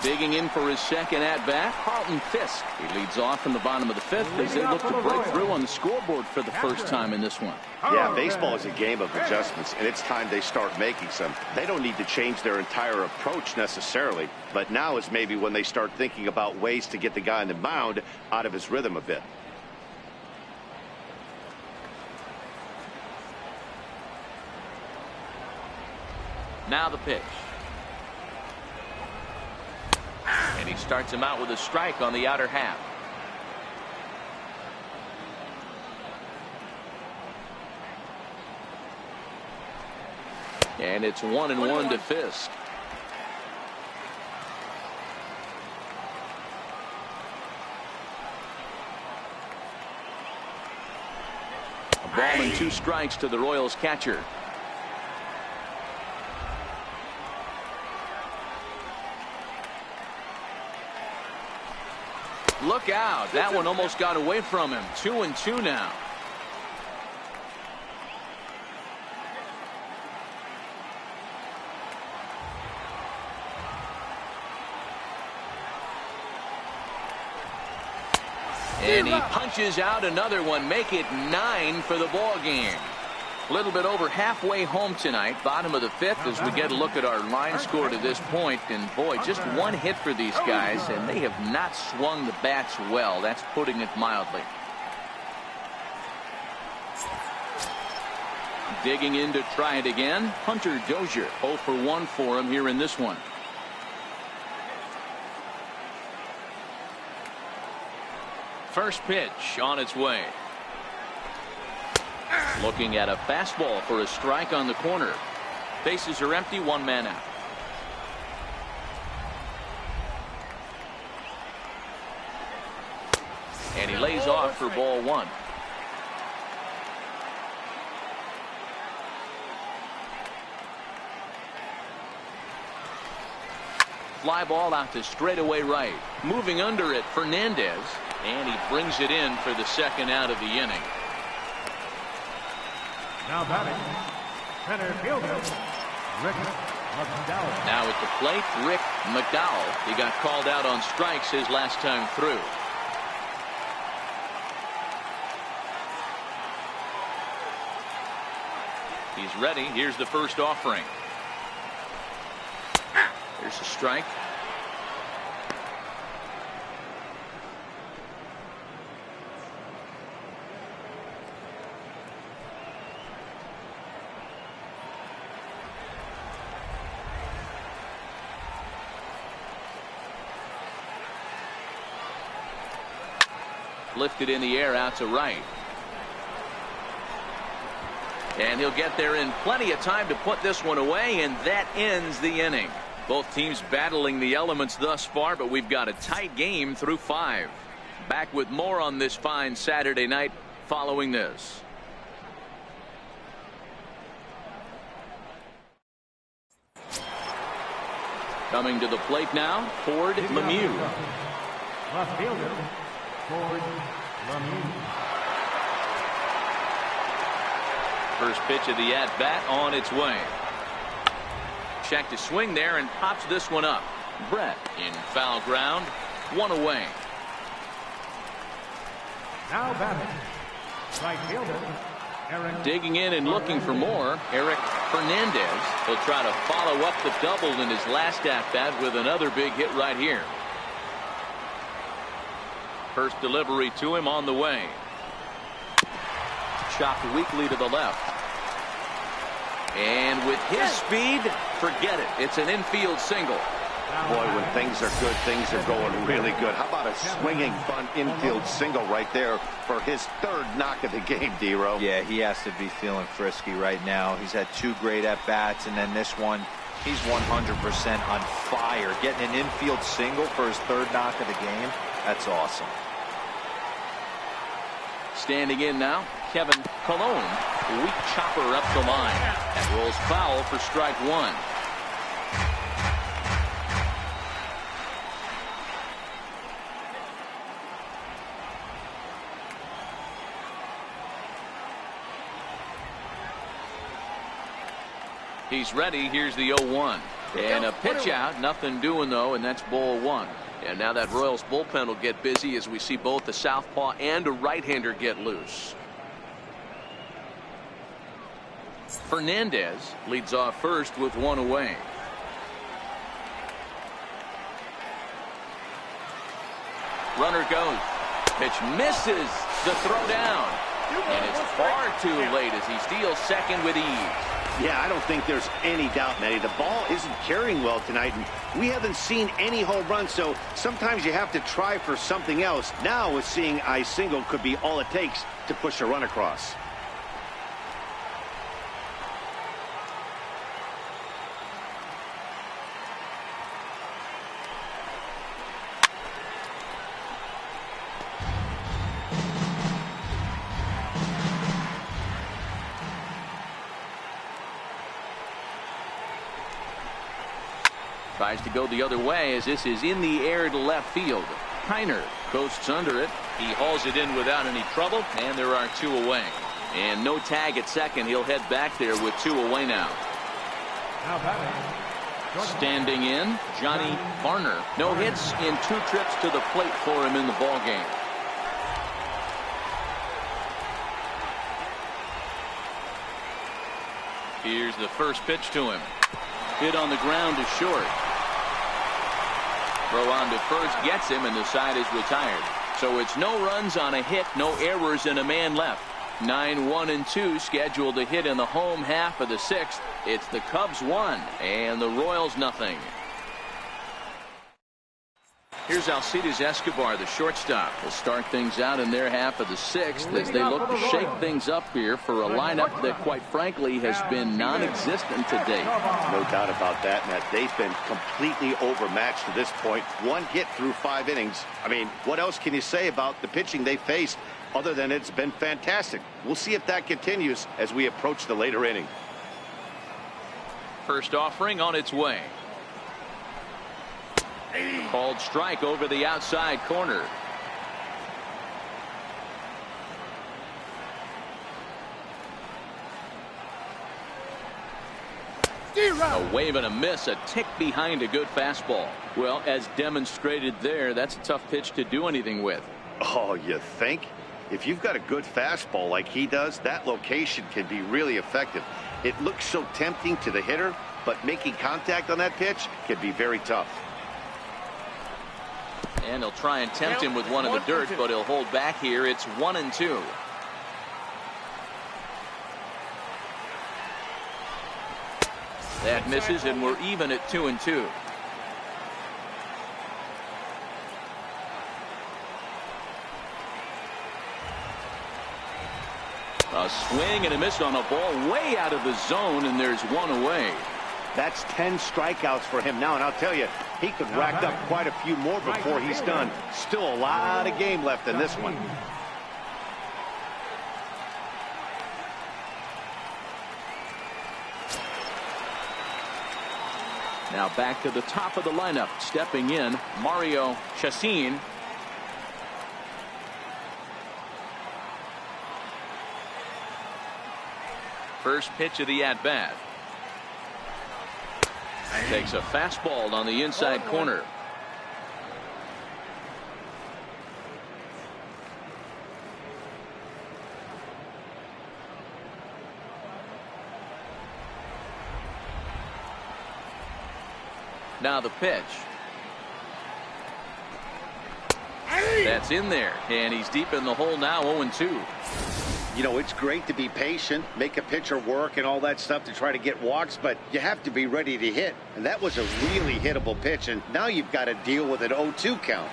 Digging in for his second at-bat, Carlton Fisk. He leads off in the bottom of the 5th as they look to break through on the scoreboard for the first time in this one. Yeah, baseball is a game of adjustments, and it's time they start making some. They don't need to change their entire approach necessarily, but now is maybe when they start thinking about ways to get the guy on the mound out of his rhythm a bit. Now the pitch. And he starts him out with a strike on the outer half. And it's 1-1 to Fisk. A ball and 2 strikes to the Royals catcher. Look out. That one almost got away from him. 2-2 now. And he punches out another one, make it 9 for the ball game. A little bit over halfway home tonight, bottom of the 5th, as we get a look at our line score to this point. And boy, just one hit for these guys, and they have not swung the bats well. That's putting it mildly. Digging in to try it again, Hunter Dozier. 0 for 1 for him here in this one. First pitch on its way. Looking at a fastball for a strike on the corner. Bases are empty, 1 man out. And he lays off for ball 1. Fly ball out to straightaway right. Moving under it, Fernandez. And he brings it in for the second out of the inning. Now batting, center fielder, Rick McDowell. Now at the plate, Rick McDowell. He got called out on strikes his last time through. He's ready. Here's the first offering. Here's a strike. Lifted in the air out to right. And he'll get there in plenty of time to put this one away, and that ends the inning. Both teams battling the elements thus far, but we've got a tight game through 5. Back with more on this fine Saturday night following this. Coming to the plate now, Ford Lemieux. Left fielder, Ford Lemieux. First pitch of the at-bat on its way. Check to swing there and pops this one up. Brett in foul ground, 1 away. Now batting, right fielder, Eric. Digging in and looking for more, Eric Fernandez. He'll try to follow up the double in his last at-bat with another big hit right here. First delivery to him on the way. Chopped weakly to the left. And with his speed, forget it. It's an infield single. Boy, when things are good, things are going really good. How about a swinging bunt infield single right there for his 3rd knock of the game, D-Row? Yeah, he has to be feeling frisky right now. He's had 2 great at-bats, and then this one, he's 100% on fire. Getting an infield single for his 3rd knock of the game, that's awesome. Standing in now, Kevin Colon. Weak chopper up the line. That rolls foul for strike 1. He's ready. Here's the 0-1. And a pitch out. Nothing doing, though, and that's ball 1. And now that Royals bullpen will get busy as we see both the southpaw and a right-hander get loose. Fernandez leads off first with 1 away. Runner goes. Pitch misses. The throw down. And it's far too late as he steals second with ease. Yeah, I don't think there's any doubt, Matty. The ball isn't carrying well tonight, and we haven't seen any home runs, so sometimes you have to try for something else. Now, with seeing I single could be all it takes to push a run across. Tries to go the other way as this is in the air to left field. Heiner coasts under it. He hauls it in without any trouble, and there are 2 away. And no tag at second. He'll head back there with 2 away now. Now batting, standing in, Johnny Varner. No hits in 2 trips to the plate for him in the ball game. Here's the first pitch to him. Hit on the ground is short. Throw on to first gets him, and the side is retired. So it's no runs on a hit, no errors, and a man left. 9-1-2 scheduled to hit in the home half of the sixth. It's the Cubs 1 and the Royals nothing. Here's Alcides Escobar, the shortstop. Will start things out in their half of the sixth as they look to shake things up here for a lineup that, quite frankly, has been non-existent to date. No doubt about that, Matt. They've been completely overmatched to this point. One hit through 5 innings. I mean, what else can you say about the pitching they faced other than it's been fantastic? We'll see if that continues as we approach the later inning. First offering on its way. Called strike over the outside corner. A wave and a miss, a tick behind a good fastball. Well, as demonstrated there, that's a tough pitch to do anything with. Oh, you think? If you've got a good fastball like he does, that location can be really effective. It looks so tempting to the hitter, but making contact on that pitch can be very tough. And he'll try and tempt him with one in the dirt, but he'll hold back here. It's 1-2. That misses, and we're even at 2-2. A swing and a miss on a ball way out of the zone, and there's one away. That's 10 strikeouts for him now, and I'll tell you, he could rack up quite a few more before he's done. Still a lot of game left in this one. Now back to the top of the lineup. Stepping in, Mario Chacin. First pitch of the at-bat. Takes a fastball on the inside corner. Now the pitch. That's in there, and he's deep in the hole now. 0-2. You know, it's great to be patient, make a pitcher work and all that stuff to try to get walks, but you have to be ready to hit. And that was a really hittable pitch, and now you've got to deal with an 0-2 count.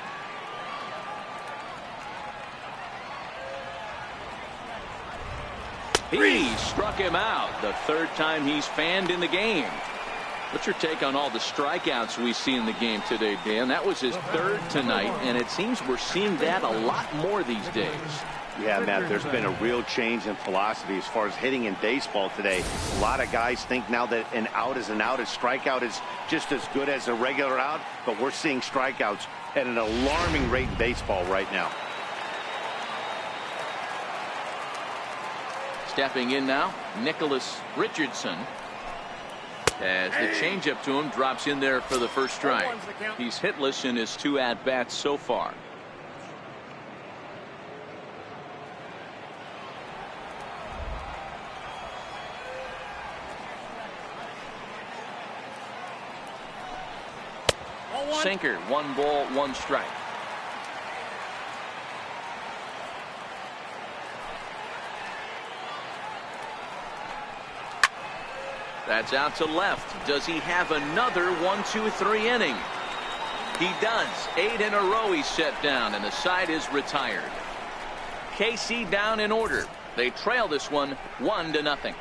He struck him out. The third time he's fanned in the game. What's your take on all the strikeouts we see in the game today, Dan? That was his third tonight, and it seems we're seeing that a lot more these days. Yeah, Matt, there's been a real change in philosophy as far as hitting in baseball today. A lot of guys think now that an out is an out. A strikeout is just as good as a regular out, but we're seeing strikeouts at an alarming rate in baseball right now. Stepping in now, Nicholas Richardson. As the changeup to him drops in there for the first strike. He's hitless in his 2 at-bats so far. Sinker, 1 ball, 1 strike. That's out to left. Does he have another 1-2-3 inning? He does. 8 in a row he's set down, and the side is retired. KC down in order. They trail this one 1-0.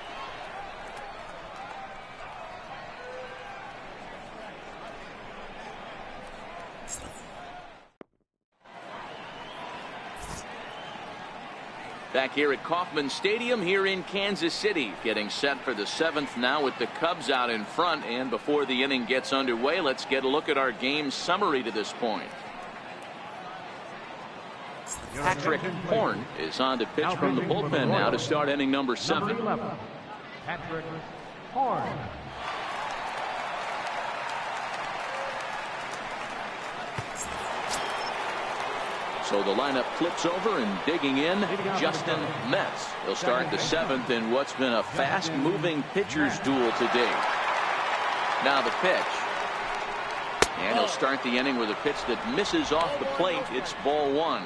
Back here at Kauffman Stadium here in Kansas City, getting set for the 7th now with the Cubs out in front. And before the inning gets underway, let's get a look at our game summary to this point. Patrick Horn is on to pitch from the bullpen now to start inning number 7. Patrick Horn. So the lineup flips over, and digging in, Justin Metz. He'll start the 7th in what's been a fast-moving pitcher's duel today. Now the pitch. And he'll start the inning with a pitch that misses off the plate. It's ball 1.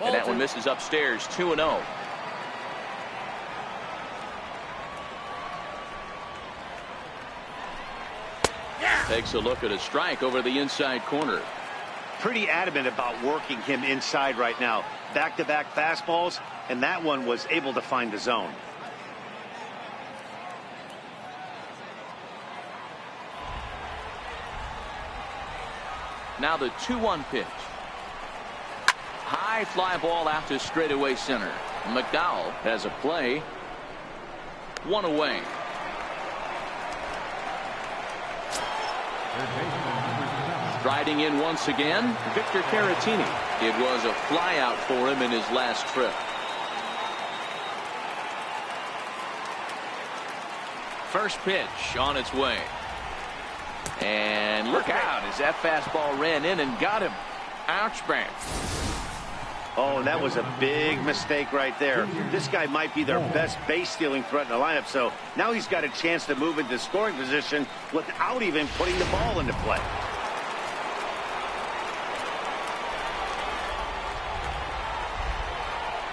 And that one misses upstairs, 2-0. Takes a look at a strike over the inside corner. Pretty adamant about working him inside right now. Back-to-back fastballs, and that one was able to find the zone. Now the 2-1 pitch. High fly ball out to straightaway center. McDowell has a play. 1 away. Striding in once again, Victor Caratini. It was a flyout for him in his last trip. First pitch on its way. And look out as that fastball ran in and got him. Ouch, man. Oh, that was a big mistake right there. This guy might be their best base-stealing threat in the lineup, so now he's got a chance to move into scoring position without even putting the ball into play.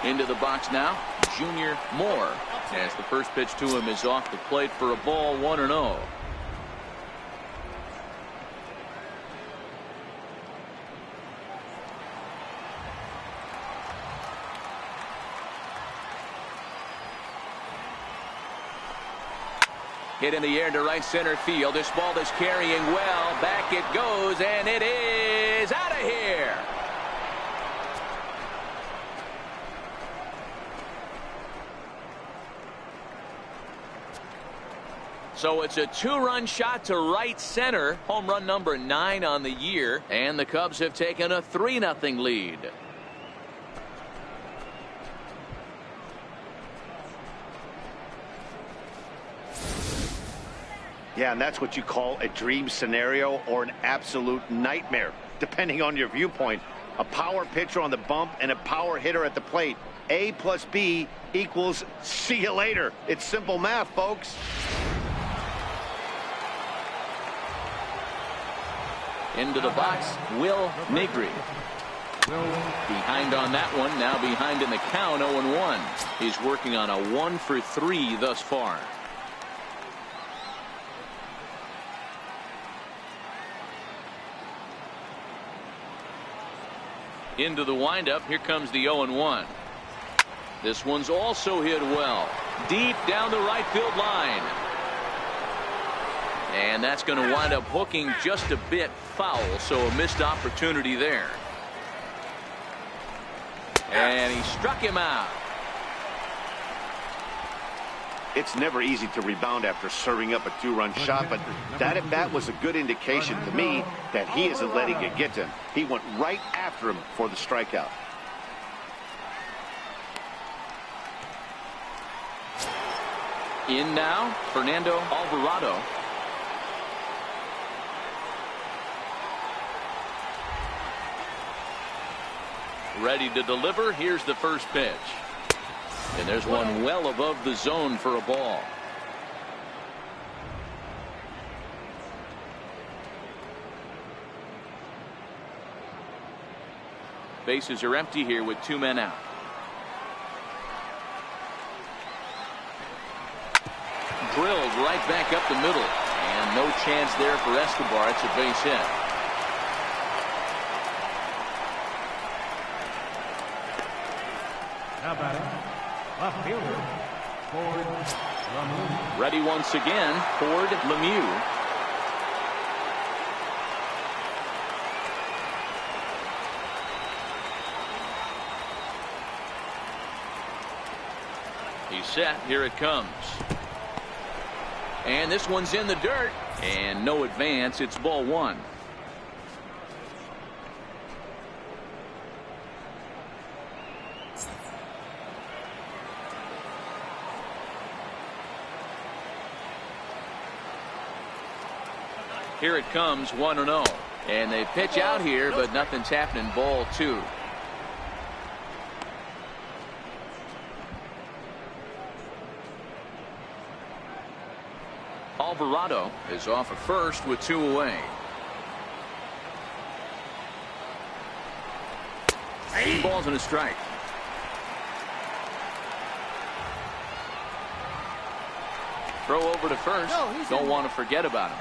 Into the box now, Junior Moore, as the first pitch to him is off the plate for a ball, 1-0. Hit in the air to right center field. This ball is carrying well. Back it goes, and it is out of here. So it's a 2-run shot to right center. Home run number 9 on the year. And the Cubs have taken a 3-0 lead. Yeah, and that's what you call a dream scenario or an absolute nightmare, depending on your viewpoint. A power pitcher on the bump and a power hitter at the plate. A plus B equals see you later. It's simple math, folks. Into the box, Will Negri. Behind on that one, now behind in the count, 0-1. He's working on a 1-for-3 thus far. Into the windup, here comes the 0-1. This one's also hit well, deep down the right field line. And that's going to wind up hooking just a bit foul, so a missed opportunity there. And he struck him out. It's never easy to rebound after serving up a 2-run shot, but that at bat was a good indication to me that he isn't letting it get to him. He went right after him for the strikeout. In now, Fernando Alvarado. Ready to deliver. Here's the first pitch. And there's one well above the zone for a ball. Bases are empty here with 2 men out. Drilled right back up the middle. And no chance there for Escobar. It's a base hit. Now batting, left fielder, Ford Lemieux. Ready once again, Ford Lemieux. He's set. Here it comes. And this one's in the dirt. And no advance. It's ball 1. Here it comes, 1-0. And they pitch out here, but nothing's happening. Ball 2. Alvarado is off at first with 2 away. Hey. 2 balls and a strike. Throw over to first. Don't want to forget about him.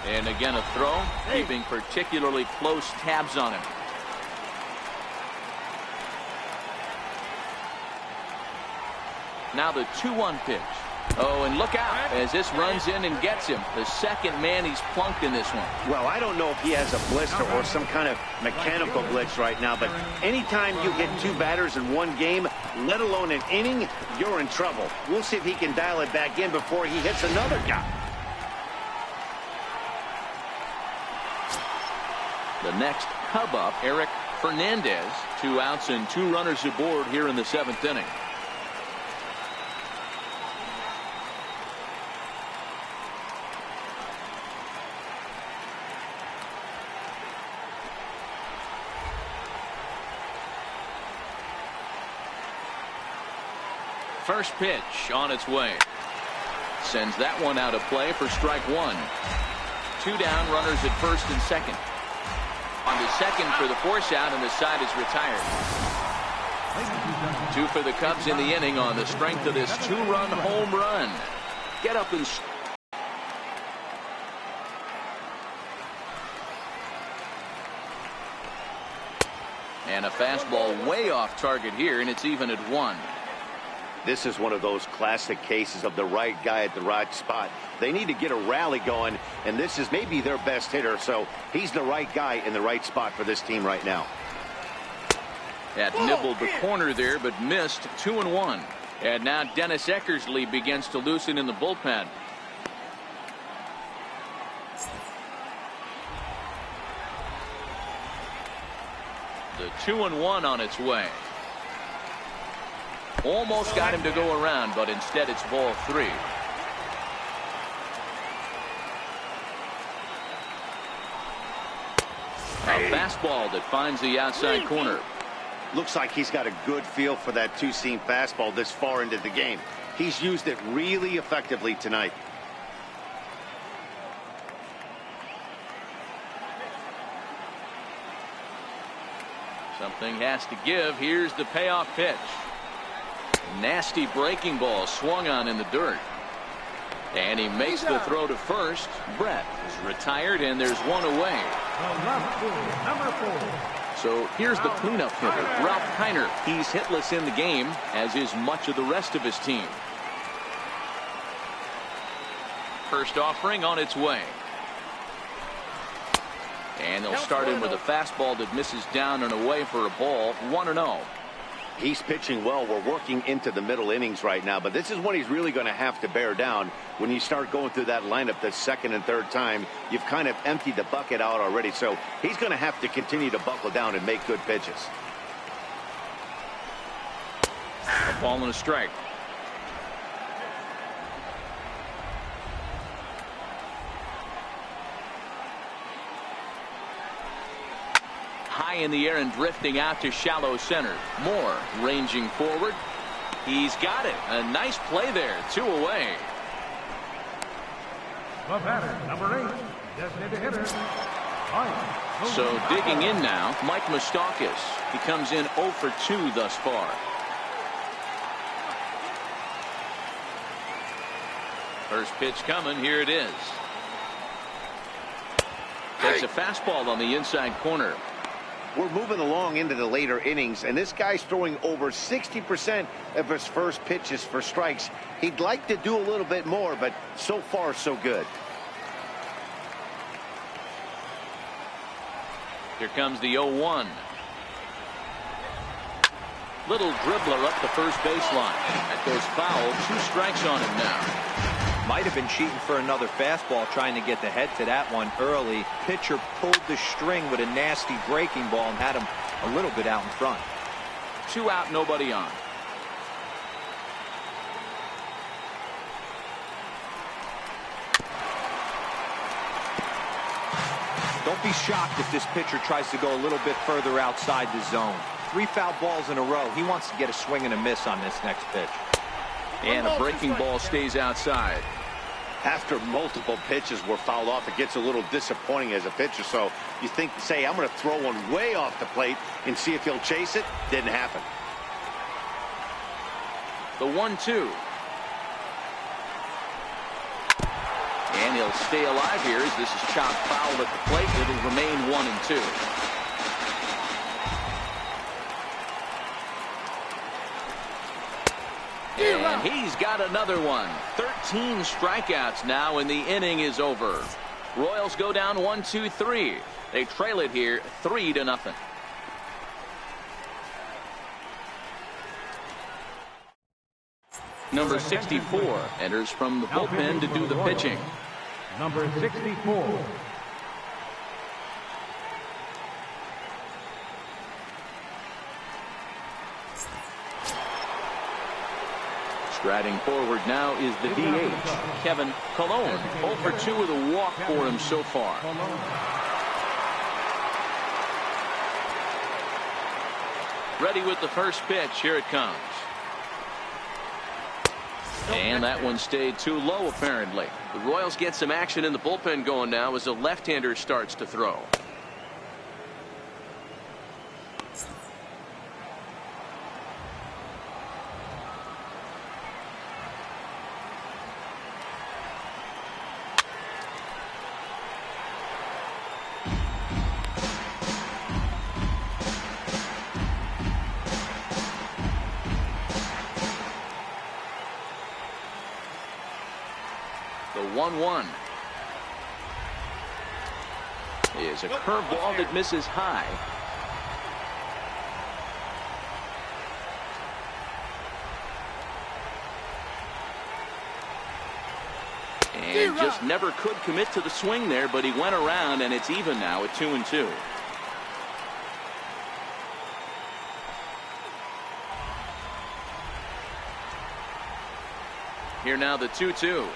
And again a throw, keeping particularly close tabs on him. Now the 2-1 pitch. Oh, and look out as this runs in and gets him. The second man he's plunked in this one. Well, I don't know if he has a blister or some kind of mechanical glitch right now, but anytime you hit 2 batters in one game, let alone an inning, you're in trouble. We'll see if he can dial it back in before he hits another guy. The next Cub up, Eric Fernandez. 2 outs and 2 runners aboard here in the 7th inning. First pitch on its way. Sends that one out of play for strike 1. 2 down, runners at first and second. On to second for the force out, and the side is retired. 2 for the Cubs in the inning on the strength of this 2-run home run. Get up and... And a fastball way off target here, and it's even at 1. This is one of those classic cases of the right guy at the right spot. They need to get a rally going, and this is maybe their best hitter, so he's the right guy in the right spot for this team right now. That nibbled the corner there, but missed. 2-1. And now Dennis Eckersley begins to loosen in the bullpen. The 2-1 on its way. Almost got him to go around, but instead it's ball 3. A fastball that finds the outside corner. Looks like he's got a good feel for that 2-seam fastball this far into the game. He's used it really effectively tonight. Something has to give. Here's the payoff pitch. Nasty breaking ball swung on in the dirt. And he makes the throw to first. Brett is retired, and there's 1 away. Number 4. So here's the cleanup hitter, Ralph Kiner. He's hitless in the game, as is much of the rest of his team. First offering on its way. And they'll start him with a fastball that misses down and away for a ball. 1-0. He's pitching well. We're working into the middle innings right now, but this is when he's really going to have to bear down. When you start going through that lineup the second and third time, you've kind of emptied the bucket out already, so he's going to have to continue to buckle down and make good pitches. A ball and a strike. High in the air and drifting out to shallow center. Moore ranging forward. He's got it. A nice play there. 2 away. The batter, number 8, designated hitter. So digging in now, Mike Moustakas. He comes in 0 for 2 thus far. First pitch coming. Here it is. Takes a fastball on the inside corner. We're moving along into the later innings, and this guy's throwing over 60% of his first pitches for strikes. He'd like to do a little bit more, but so far so good. Here comes the 0-1. Little dribbler up the first baseline. That goes foul. 2 strikes on him now. Might have been cheating for another fastball, trying to get the head to that one early. Pitcher pulled the string with a nasty breaking ball and had him a little bit out in front. 2 out, nobody on. Don't be shocked if this pitcher tries to go a little bit further outside the zone. 3 foul balls in a row. He wants to get a swing and a miss on this next pitch. And a breaking ball stays outside. After multiple pitches were fouled off, it gets a little disappointing as a pitcher. So you say, I'm going to throw one way off the plate and see if he'll chase it. Didn't happen. The 1-2. And he'll stay alive here as this is chopped foul at the plate. It'll remain 1-2. And he's got another one. 13 strikeouts now, and the inning is over. Royals go down 1-2-3. They trail it here 3-0. Number 64 enters from the bullpen to do the pitching. Number 64. Striding forward now is the DH, Kevin Colon. 0 for 2 with a walk for him so far. Ready with the first pitch. Here it comes. And that one stayed too low, apparently. The Royals get some action in the bullpen going now as the left-hander starts to throw. The 1-1 is a curveball that misses high. And just never could commit to the swing there, but he went around, and it's even now at 2-2. Here now the 2-2.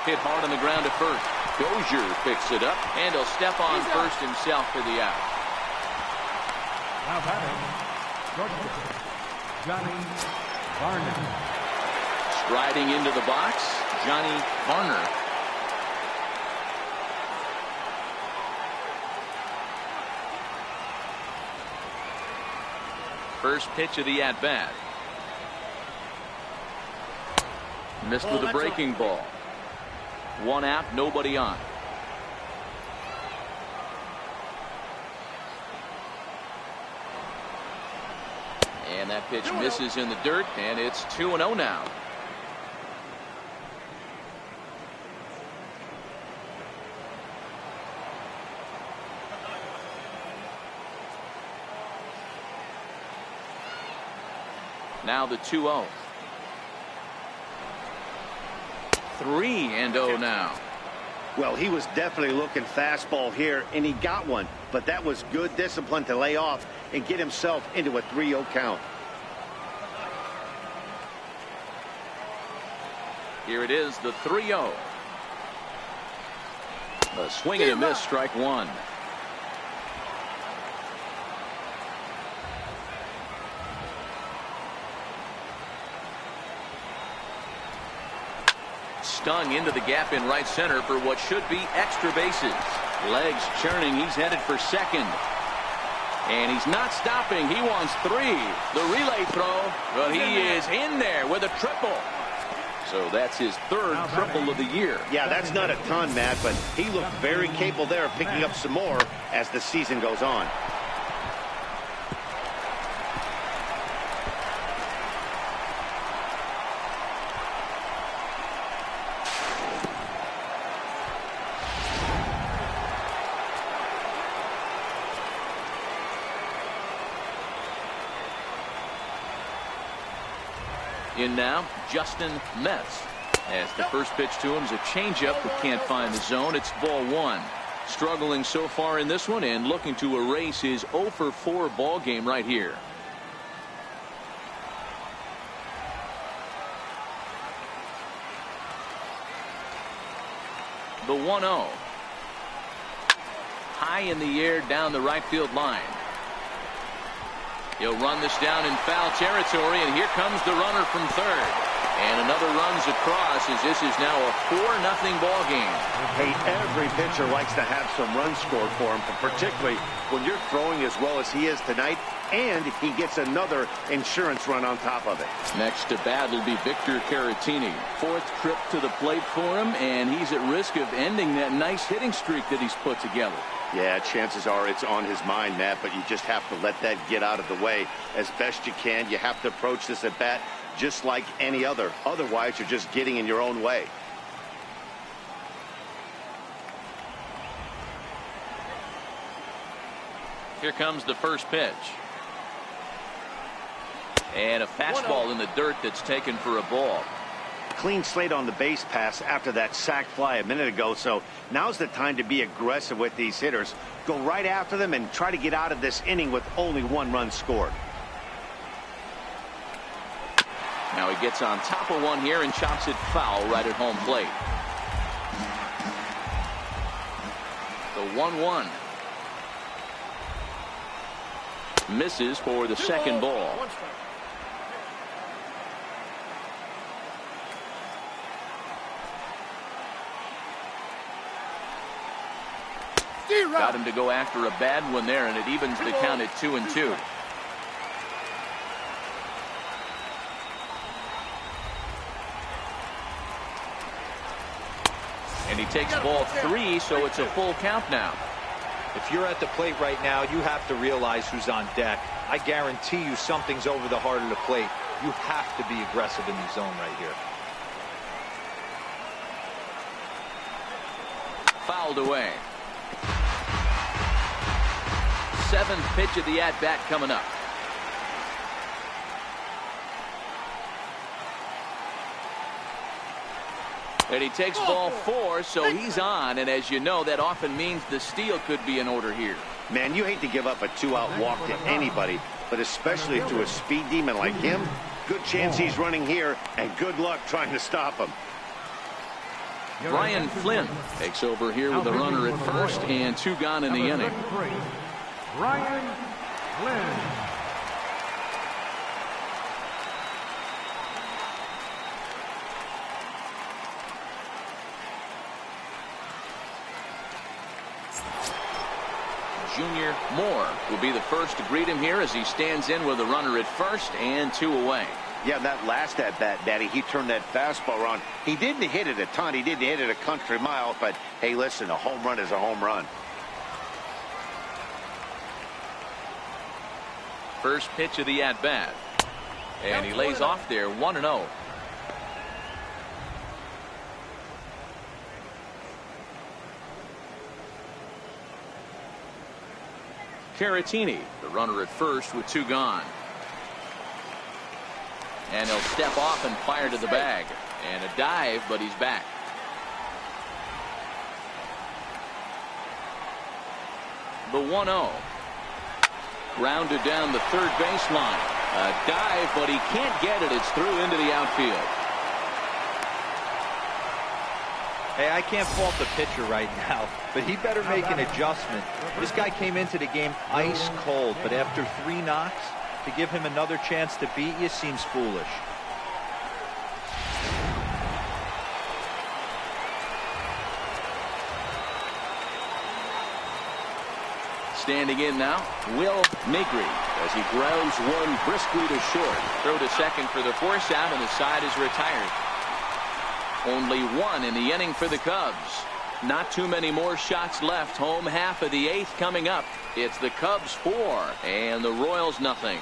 Hit hard on the ground at first. Dozier picks it up, and he'll step on first himself for the out. Now batting, shortstop, Johnny Varner. Striding into the box, Johnny Varner. First pitch of the at-bat. Missed with a breaking ball. 1 out, nobody on. And that pitch misses in the dirt, and it's 2-0 now. Now the 2-0. 3-0 now. Well, he was definitely looking fastball here, and he got one. But that was good discipline to lay off and get himself into a 3-0 count. Here it is, the 3-0. A swing and a miss, strike one. Stung into the gap in right center for what should be extra bases. Legs churning. He's headed for second. And he's not stopping. He wants 3. The relay throw. But he is in there with a triple. So that's his 3rd triple of the year. Yeah, that's not a ton, Matt, but he looked very capable there of picking up some more as the season goes on. In now, Justin Metz. As the first pitch to him is a changeup but can't find the zone. It's ball 1. Struggling so far in this one and looking to erase his 0 for 4 ball game right here. The 1-0. High in the air down the right field line. He'll run this down in foul territory, and here comes the runner from third. And another runs across as this is now a 4-0 ball game. Hey, every pitcher likes to have some runs scored for him, but particularly when you're throwing as well as he is tonight, and he gets another insurance run on top of it. Next to bat will be Victor Caratini. Fourth trip to the plate for him, and he's at risk of ending that nice hitting streak that he's put together. Yeah, chances are it's on his mind, Matt, but you just have to let that get out of the way as best you can. You have to approach this at bat just like any other. Otherwise, you're just getting in your own way. Here comes the first pitch. And a fastball in the dirt that's taken for a ball. Clean slate on the base pass after that sac fly a minute ago, so now's the time to be aggressive with these hitters. Go right after them and try to get out of this inning with only 1 run scored. Now he gets on top of one here and chops it foul right at home plate. The 1-1. Misses for the second ball. Got him to go after a bad one there, and it evens the count at 2-2. And he takes ball 3, so it's a full count now. If you're at the plate right now, you have to realize who's on deck. I guarantee you something's over the heart of the plate. You have to be aggressive in the zone right here. Fouled away. 7th pitch of the at-bat coming up. And he takes ball 4, so he's on, and as you know, that often means the steal could be in order here. Man, you hate to give up a 2-out walk to anybody, but especially to a speed demon like him. Good chance he's running here, and good luck trying to stop him. Ryan Flynn takes over here with a runner at first and 2 gone in the inning. Ryan Flynn. Junior Moore will be the first to greet him here as he stands in with a runner at first and 2 away. Yeah, that last at-bat, Daddy, he turned that fastball on. He didn't hit it a ton. He didn't hit it a country mile, but, hey, listen, a home run is a home run. First pitch of the at-bat. And he lays off there, 1-0. Caratini, the runner at first with 2 gone. And he'll step off and fire to the bag. And a dive, but he's back. The 1-0. Grounded down the third baseline. A dive, but he can't get it. It's through into the outfield. Hey, I can't fault the pitcher right now, but he better make an adjustment. This guy came into the game ice cold, but after 3 knocks, to give him another chance to beat you seems foolish. Standing in now, Will Negri as he grounds one briskly to short. Throw to second for the force out, and the side is retired. Only 1 in the inning for the Cubs. Not too many more shots left. Home half of the 8th coming up. It's the Cubs 4 and the Royals nothing.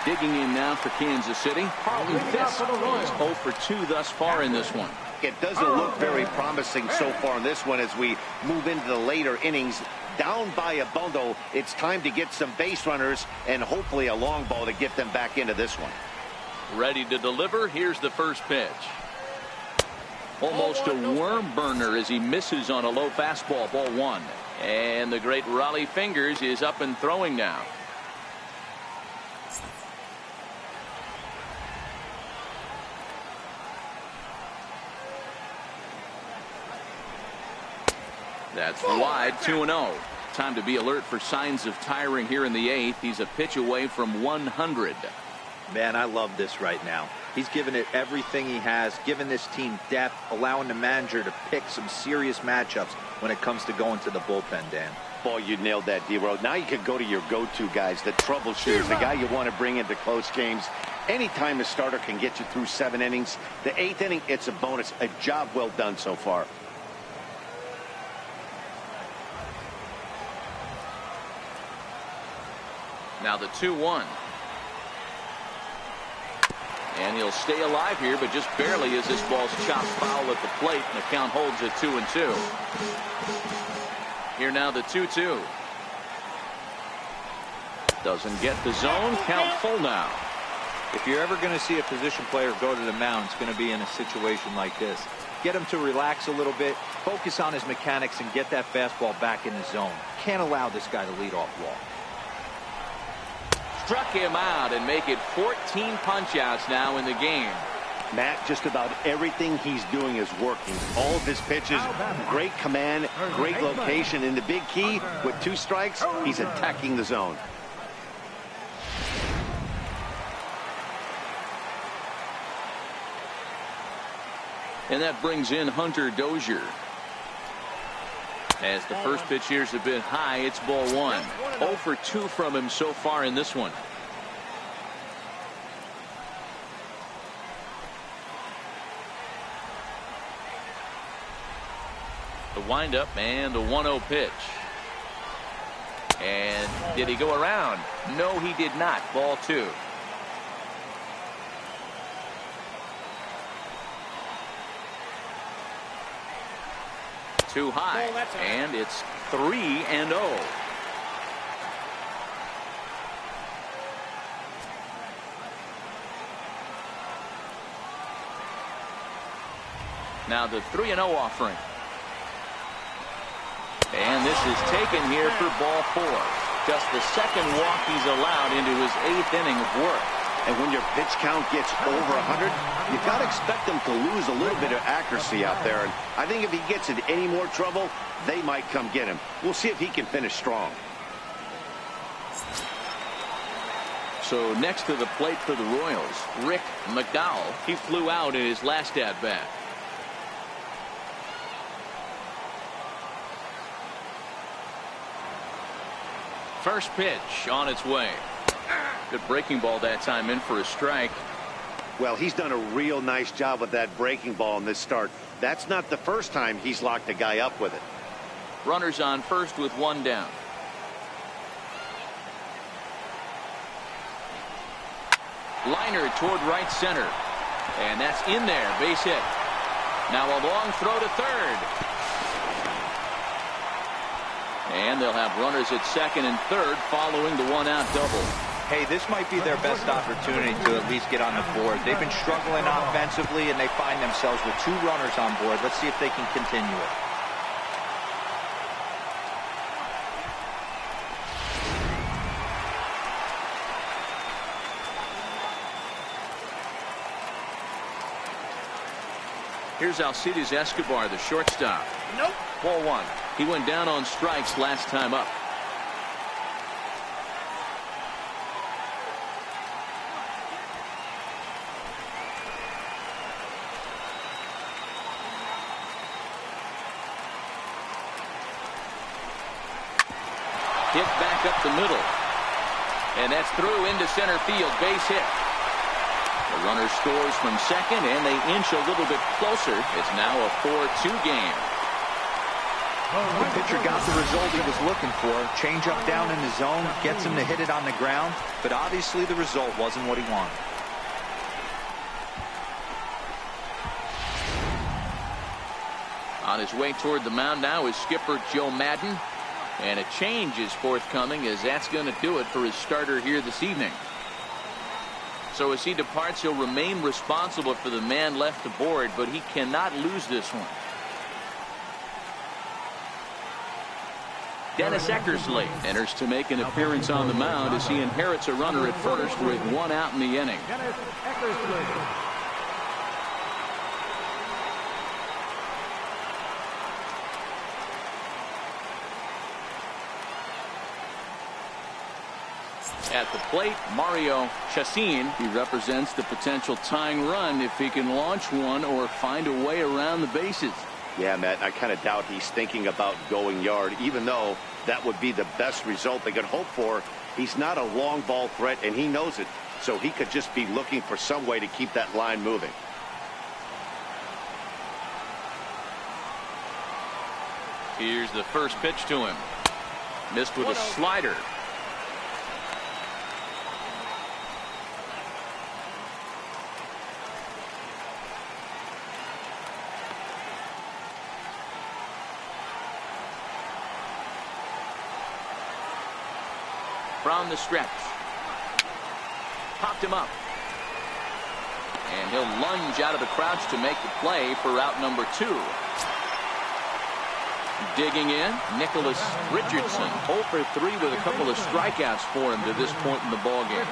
Digging in now for Kansas City. Carlton Fisk is 0 for 2 thus far in this one. It doesn't look very promising so far in this one as we move into the later innings. Down by a bundle, it's time to get some base runners and hopefully a long ball to get them back into this one. Ready to deliver. Here's the first pitch. Almost a worm burner as he misses on a low fastball, ball 1. And the great Raleigh Fingers is up and throwing now. That's wide, 2-0. Time to be alert for signs of tiring here in the 8th. He's a pitch away from 100. Man, I love this right now. He's given it everything he has, given this team depth, allowing the manager to pick some serious matchups when it comes to going to the bullpen, Dan. Boy, you nailed that, D-Road. Now you can go to your go-to guys, the troubleshooters, the guy you want to bring into close games. Anytime a starter can get you through 7 innings, the 8th inning, it's a bonus. A job well done so far. Now the 2-1. And he'll stay alive here, but just barely as this ball's chopped foul at the plate, and the count holds at 2-2. Here now the 2-2. Doesn't get the zone. Count full now. If you're ever going to see a position player go to the mound, it's going to be in a situation like this. Get him to relax a little bit, focus on his mechanics, and get that fastball back in the zone. Can't allow this guy to lead off walk. Struck him out and make it 14 punch-outs now in the game. Matt, just about everything he's doing is working. All of his pitches, great command, great location, and the big key, with 2 strikes, he's attacking the zone. And that brings in Hunter Dozier. As the first pitch here's a bit high, it's ball 1. 0 for 2 from him so far in this one. The windup and the 1-0 pitch. And did he go around? No, he did not. Ball 2. Too high, and it's 3-0. Now the 3-0 offering. And this is taken here for ball 4. Just the second walk he's allowed into his 8th inning of work. And when your pitch count gets over 100, you've got to expect them to lose a little bit of accuracy out there. And I think if he gets in any more trouble, they might come get him. We'll see if he can finish strong. So next to the plate for the Royals, Rick McDowell. He flew out in his last at-bat. First pitch on its way. Good breaking ball that time, in for a strike. Well, he's done a real nice job with that breaking ball in this start. That's not the first time he's locked a guy up with it. Runners on first with 1 down. Liner toward right center. And that's in there. Base hit. Now a long throw to third. And they'll have runners at second and third following the 1-out double. Hey, this might be their best opportunity to at least get on the board. They've been struggling offensively, and they find themselves with 2 runners on board. Let's see if they can continue it. Here's Alcides Escobar, the shortstop. Nope. Ball 1. He went down on strikes last time up. Hit back up the middle. And that's through into center field. Base hit. The runner scores from second, and they inch a little bit closer. It's now a 4-2 game. The pitcher got the result he was looking for. Change up down in the zone, gets him to hit it on the ground, but obviously the result wasn't what he wanted. On his way toward the mound now is skipper Joe Madden. And a change is forthcoming, as that's going to do it for his starter here this evening. So as he departs, he'll remain responsible for the man left aboard, but he cannot lose this one. Dennis Eckersley enters to make an appearance on the mound as he inherits a runner at first with 1 out in the inning. Dennis Eckersley. At the plate, Mario Chacin. He represents the potential tying run if he can launch one or find a way around the bases. Yeah, Matt, I kind of doubt he's thinking about going yard, even though that would be the best result they could hope for. He's not a long ball threat, and he knows it, so he could just be looking for some way to keep that line moving. Here's the first pitch to him. Missed with a slider. From the stretch. Popped him up. And he'll lunge out of the crouch to make the play for out number 2. Digging in, Nicholas Richardson. 0 for 3 with a couple of strikeouts for him to this point in the ballgame.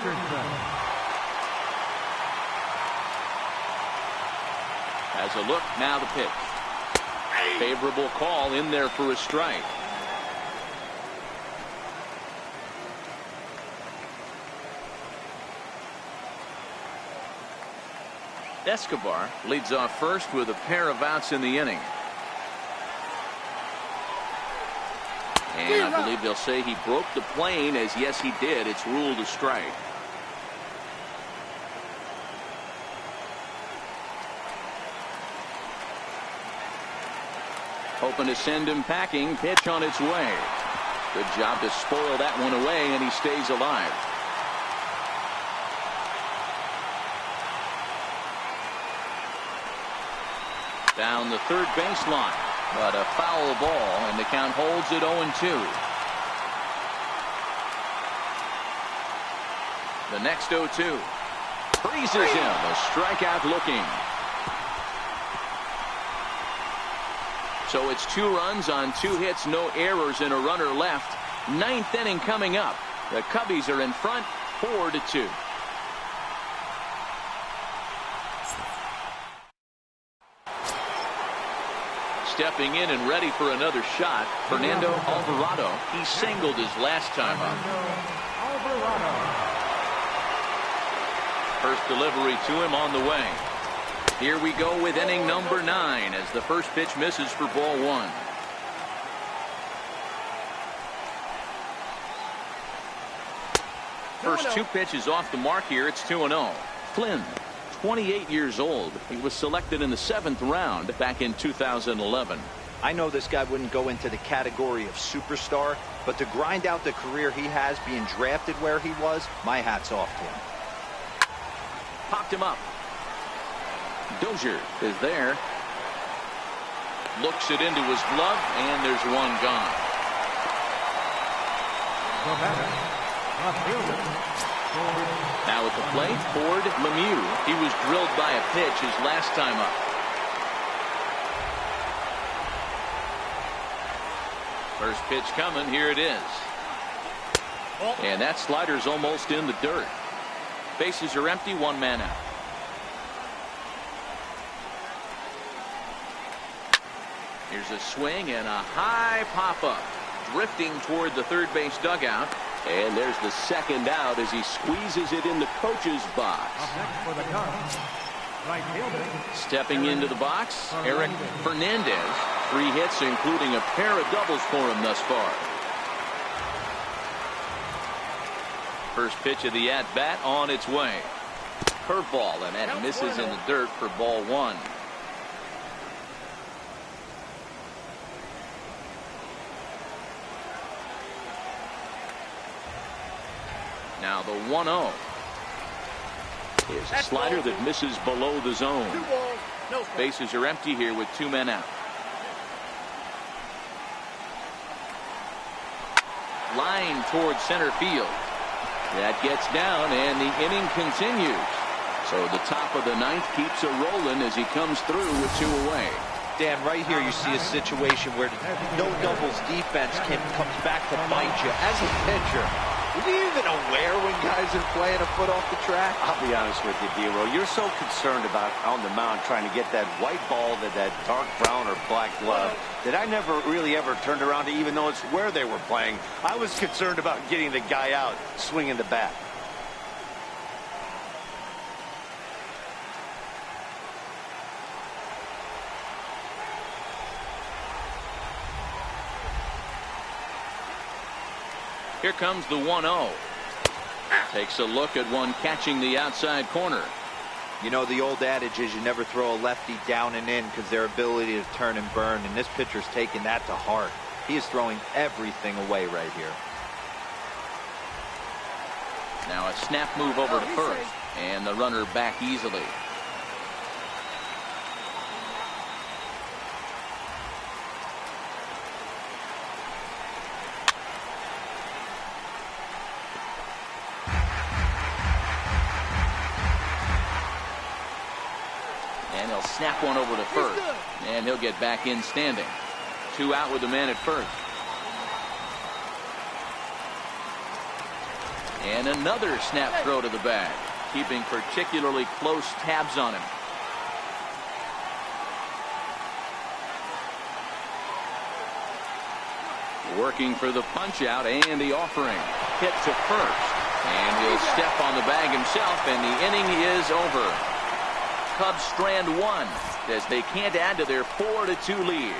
Has a look, now the pitch. Favorable call in there for a strike. Escobar leads off first with a pair of outs in the inning. And I believe they'll say he broke the plane, as yes he did. It's ruled a strike. Hoping to send him packing. Pitch on its way. Good job to spoil that one away, and he stays alive. Down the third baseline, but a foul ball, and the count holds at 0-2. The next 0-2. Freezes him. A strikeout looking. So it's 2 runs on 2 hits, no errors, and a runner left. 9th inning coming up. The Cubbies are in front, 4-2. Stepping in and ready for another shot, Fernando Alvarado. He singled his last time up. First delivery to him on the way. Here we go with inning number 9 as the first pitch misses for ball 1. First 2 pitches off the mark here. It's 2-0. Flynn, 28 years old. He was selected in the 7th round back in 2011. I know this guy wouldn't go into the category of superstar, but to grind out the career he has being drafted where he was, my hat's off to him. Popped him up. Dozier is there. Looks it into his glove, and there's one gone. Now at the plate, Ford Lemieux. He was drilled by a pitch his last time up. First pitch coming. Here it is. And that slider's almost in the dirt. Bases are empty. 1 man out. Here's a swing and a high pop-up. Drifting toward the third base dugout. And there's the second out as he squeezes it in the coach's box. For the Cubs, right fielder. Stepping into the box, Eric Fernandez. 3 hits, including a pair of doubles for him thus far. First pitch of the at-bat on its way. Curveball, and that misses in the dirt for ball 1. Now the 1-0 is a slider that misses below the zone. Bases are empty here with 2 men out. Line towards center field. That gets down, and the inning continues. So the top of the 9th keeps it rolling as he comes through with 2 away. Dan, right here you see a situation where no doubles defense comes back to bite you. As a pitcher, Is he even aware when guys are playing a foot off the track? I'll be honest with you, D-Roll. You're so concerned about on the mound trying to get that white ball to that dark brown or black glove that I never really ever turned around to even notice where they were playing. I was concerned about getting the guy out swinging the bat. Here comes the 1-0. Takes a look at one catching the outside corner. You know, the old adage is you never throw a lefty down and in because their ability to turn and burn, and this pitcher's taking that to heart. He is throwing everything away right here. Now a snap move over to first, and the runner back easily. And he'll snap one over to first, and he'll get back in standing. 2 out with the man at first. And another snap throw to the bag, keeping particularly close tabs on him. Working for the punch out and the offering. Hit to first, and he'll step on the bag himself, and the inning is over. Cubs strand 1 as they can't add to their 4-2 lead.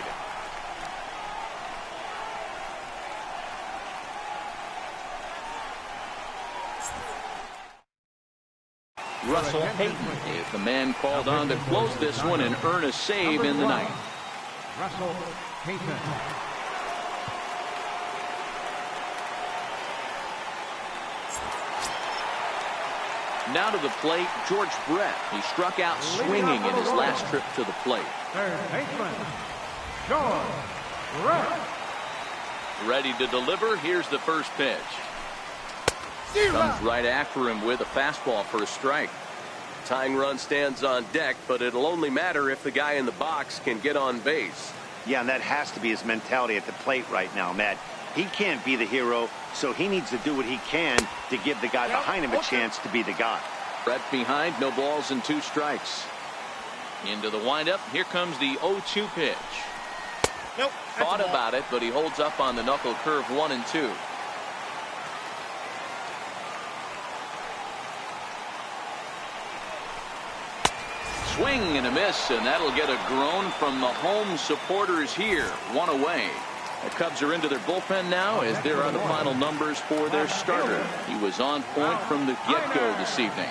Russell Payton is the man called on to close this one and earn a save in the ninth. Russell Payton. Now to the plate, George Brett. He struck out swinging in his last trip to the plate. Third baseman, George Brett. Ready to deliver. Here's the first pitch. Comes right after him with a fastball for a strike. Tying run stands on deck, but it'll only matter if the guy in the box can get on base. Yeah, and that has to be his mentality at the plate right now, Matt. He can't be the hero, so he needs to do what he can to give the guy behind him a chance to be the guy. Brett behind, no balls and 2 strikes. Into the windup. Here comes the 0-2 pitch. Nope. Thought about it, but he holds up on the knuckle curve 1 and 2. Swing and a miss, and that'll get a groan from the home supporters here. 1 away. The Cubs are into their bullpen now as there are the final numbers for their starter. He was on point from the get-go this evening.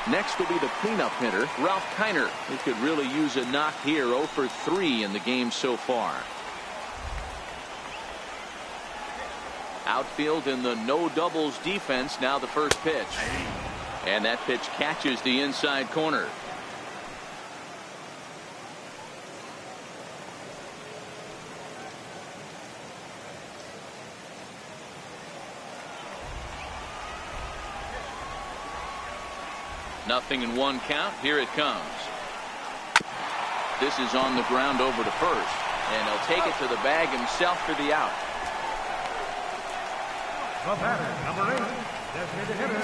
Next will be the cleanup hitter, Ralph Kiner, who could really use a knock here. 0 for 3 in the game so far. Outfield in the no doubles defense. Now the first pitch. And that pitch catches the inside corner. Nothing in 1 count. Here it comes. This is on the ground over to first, and he'll take it to the bag himself for the out. The batter, number 8, designated hitter,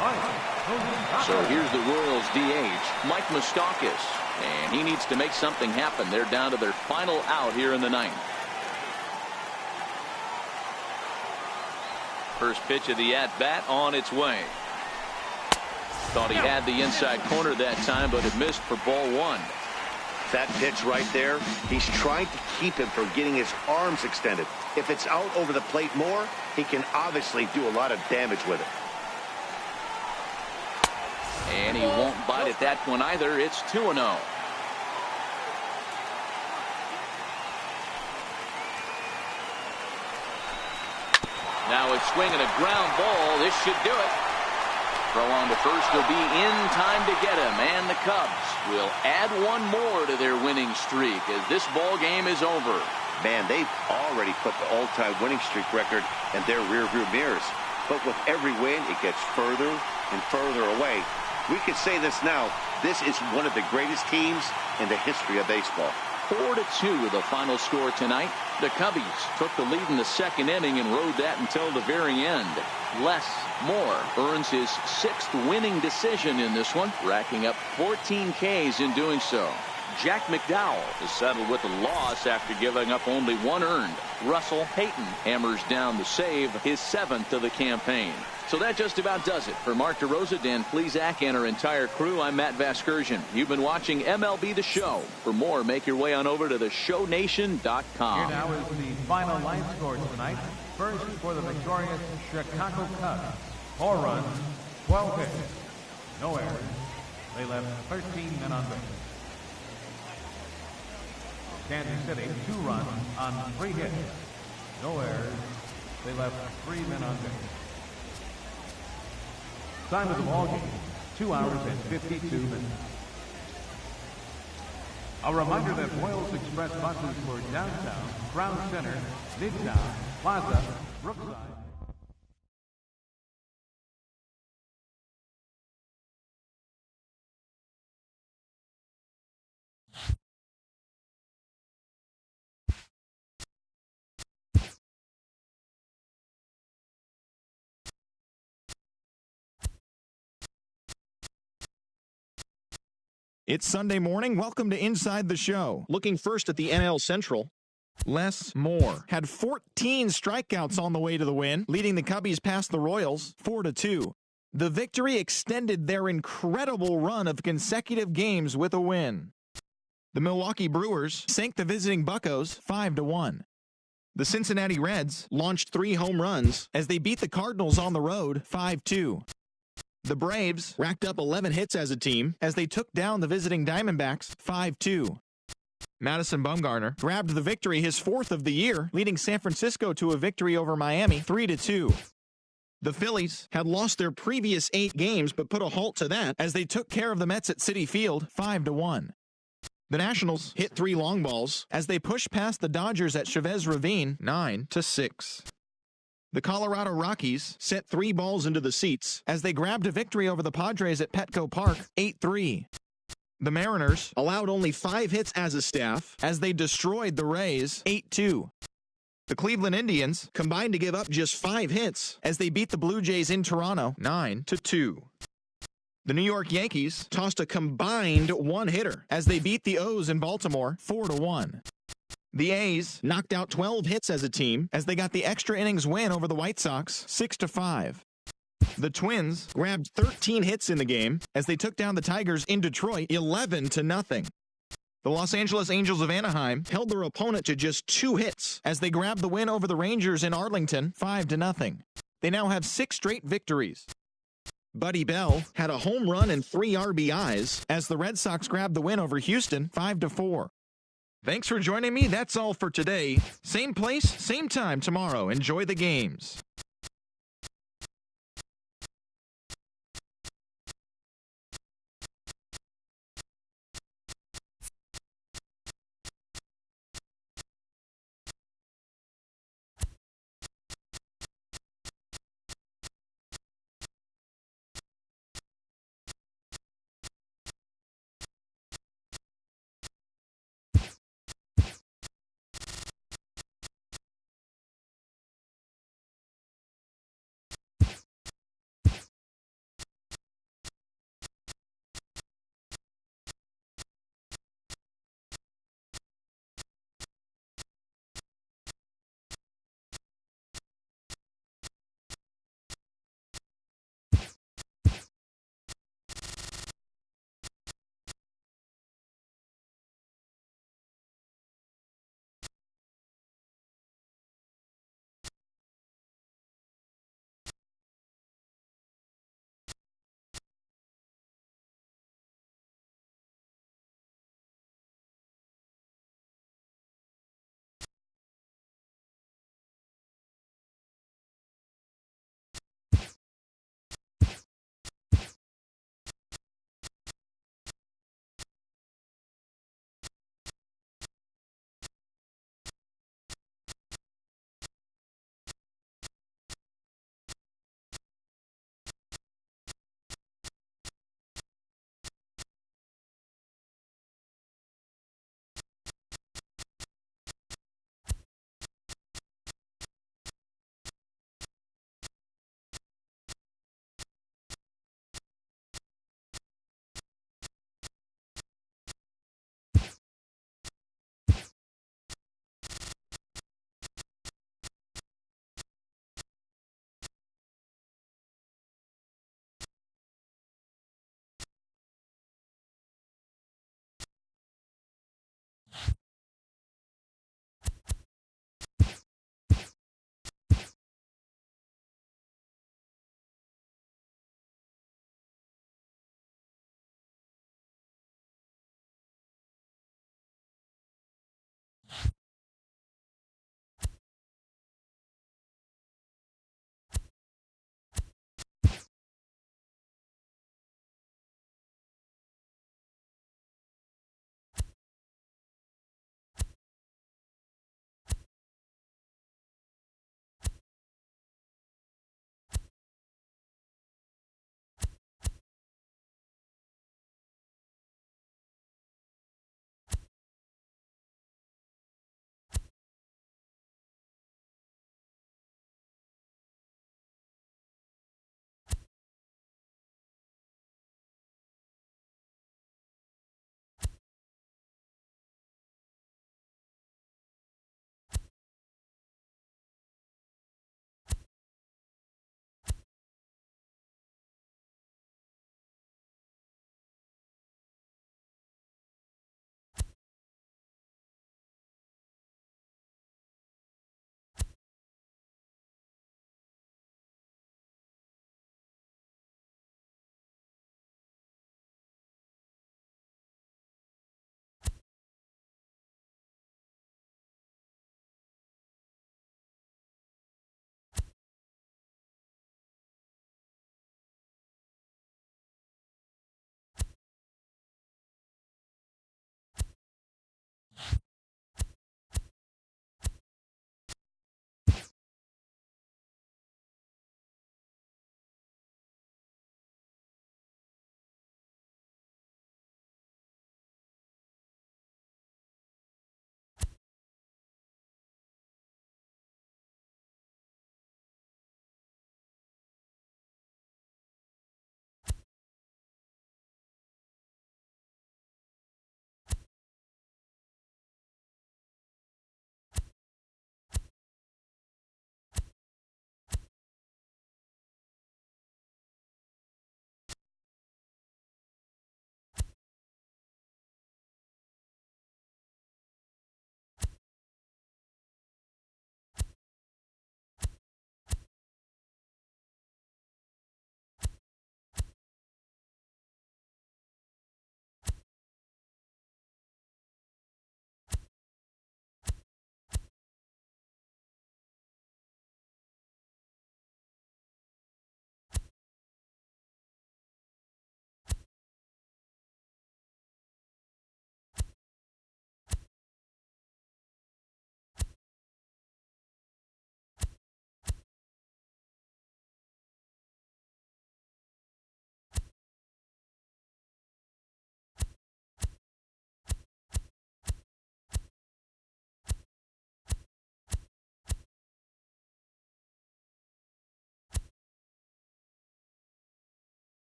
Mike. So here's the Royals DH, Mike Moustakas, and he needs to make something happen. They're down to their final out here in the ninth. First pitch of the at-bat on its way. Thought he had the inside corner that time, but it missed for ball 1. That pitch right there, he's trying to keep him from getting his arms extended. If it's out over the plate more, he can obviously do a lot of damage with it. And he won't bite at that one either. It's 2-0. Now it's swinging a ground ball. This should do it. Throw on to first will be in time to get him, and the Cubs will add 1 more to their winning streak as this ball game is over. Man, they've already put the all-time winning streak record in their rearview mirrors. But with every win, it gets further and further away. We can say this now, this is one of the greatest teams in the history of baseball. 4-2 the final score tonight. The Cubbies took the lead in the second inning and rode that until the very end. Les Moore earns his 6th winning decision in this one, racking up 14 Ks in doing so. Jack McDowell is settled with a loss after giving up only 1 earned. Russell Payton hammers down the save, his 7th of the campaign. So that just about does it. For Mark DeRosa, Dan Plesac, and our entire crew, I'm Matt Vasgersian. You've been watching MLB The Show. For more, make your way on over to theshownation.com. Here now is the final line score tonight. First for the victorious Chicago Cubs. 4 runs, 12 hits, no errors. They left 13 men on base. Kansas City, 2 runs on 3 hits, no errors. They left 3 men on base. Time of the ball game, 2 hours and 52 minutes. A reminder that Boyles Express buses for downtown, Crown Center, Midtown, Plaza, Brookside. It's Sunday morning. Welcome to Inside the Show. Looking first at the NL Central. Les Moore had 14 strikeouts on the way to the win, leading the Cubbies past the Royals 4-2. The victory extended their incredible run of consecutive games with a win. The Milwaukee Brewers sank the visiting Buccos 5-1. The Cincinnati Reds launched 3 home runs as they beat the Cardinals on the road 5-2. The Braves racked up 11 hits as a team as they took down the visiting Diamondbacks 5-2. Madison Bumgarner grabbed the victory, his 4th of the year, leading San Francisco to a victory over Miami 3-2. The Phillies had lost their previous 8 games but put a halt to that as they took care of the Mets at Citi Field 5-1. The Nationals hit 3 long balls as they pushed past the Dodgers at Chavez Ravine 9-6. The Colorado Rockies sent 3 balls into the seats as they grabbed a victory over the Padres at Petco Park 8-3. The Mariners allowed only 5 hits as a staff as they destroyed the Rays 8-2. The Cleveland Indians combined to give up just 5 hits as they beat the Blue Jays in Toronto 9-2. The New York Yankees tossed a combined 1-hitter as they beat the O's in Baltimore 4-1. The A's knocked out 12 hits as a team as they got the extra innings win over the White Sox 6-5. The Twins grabbed 13 hits in the game as they took down the Tigers in Detroit 11-0. The Los Angeles Angels of Anaheim held their opponent to just 2 hits as they grabbed the win over the Rangers in Arlington 5-0. They now have 6 straight victories. Buddy Bell had a home run and 3 RBIs as the Red Sox grabbed the win over Houston 5-4. Thanks for joining me. That's all for today. Same place, same time tomorrow. Enjoy the games.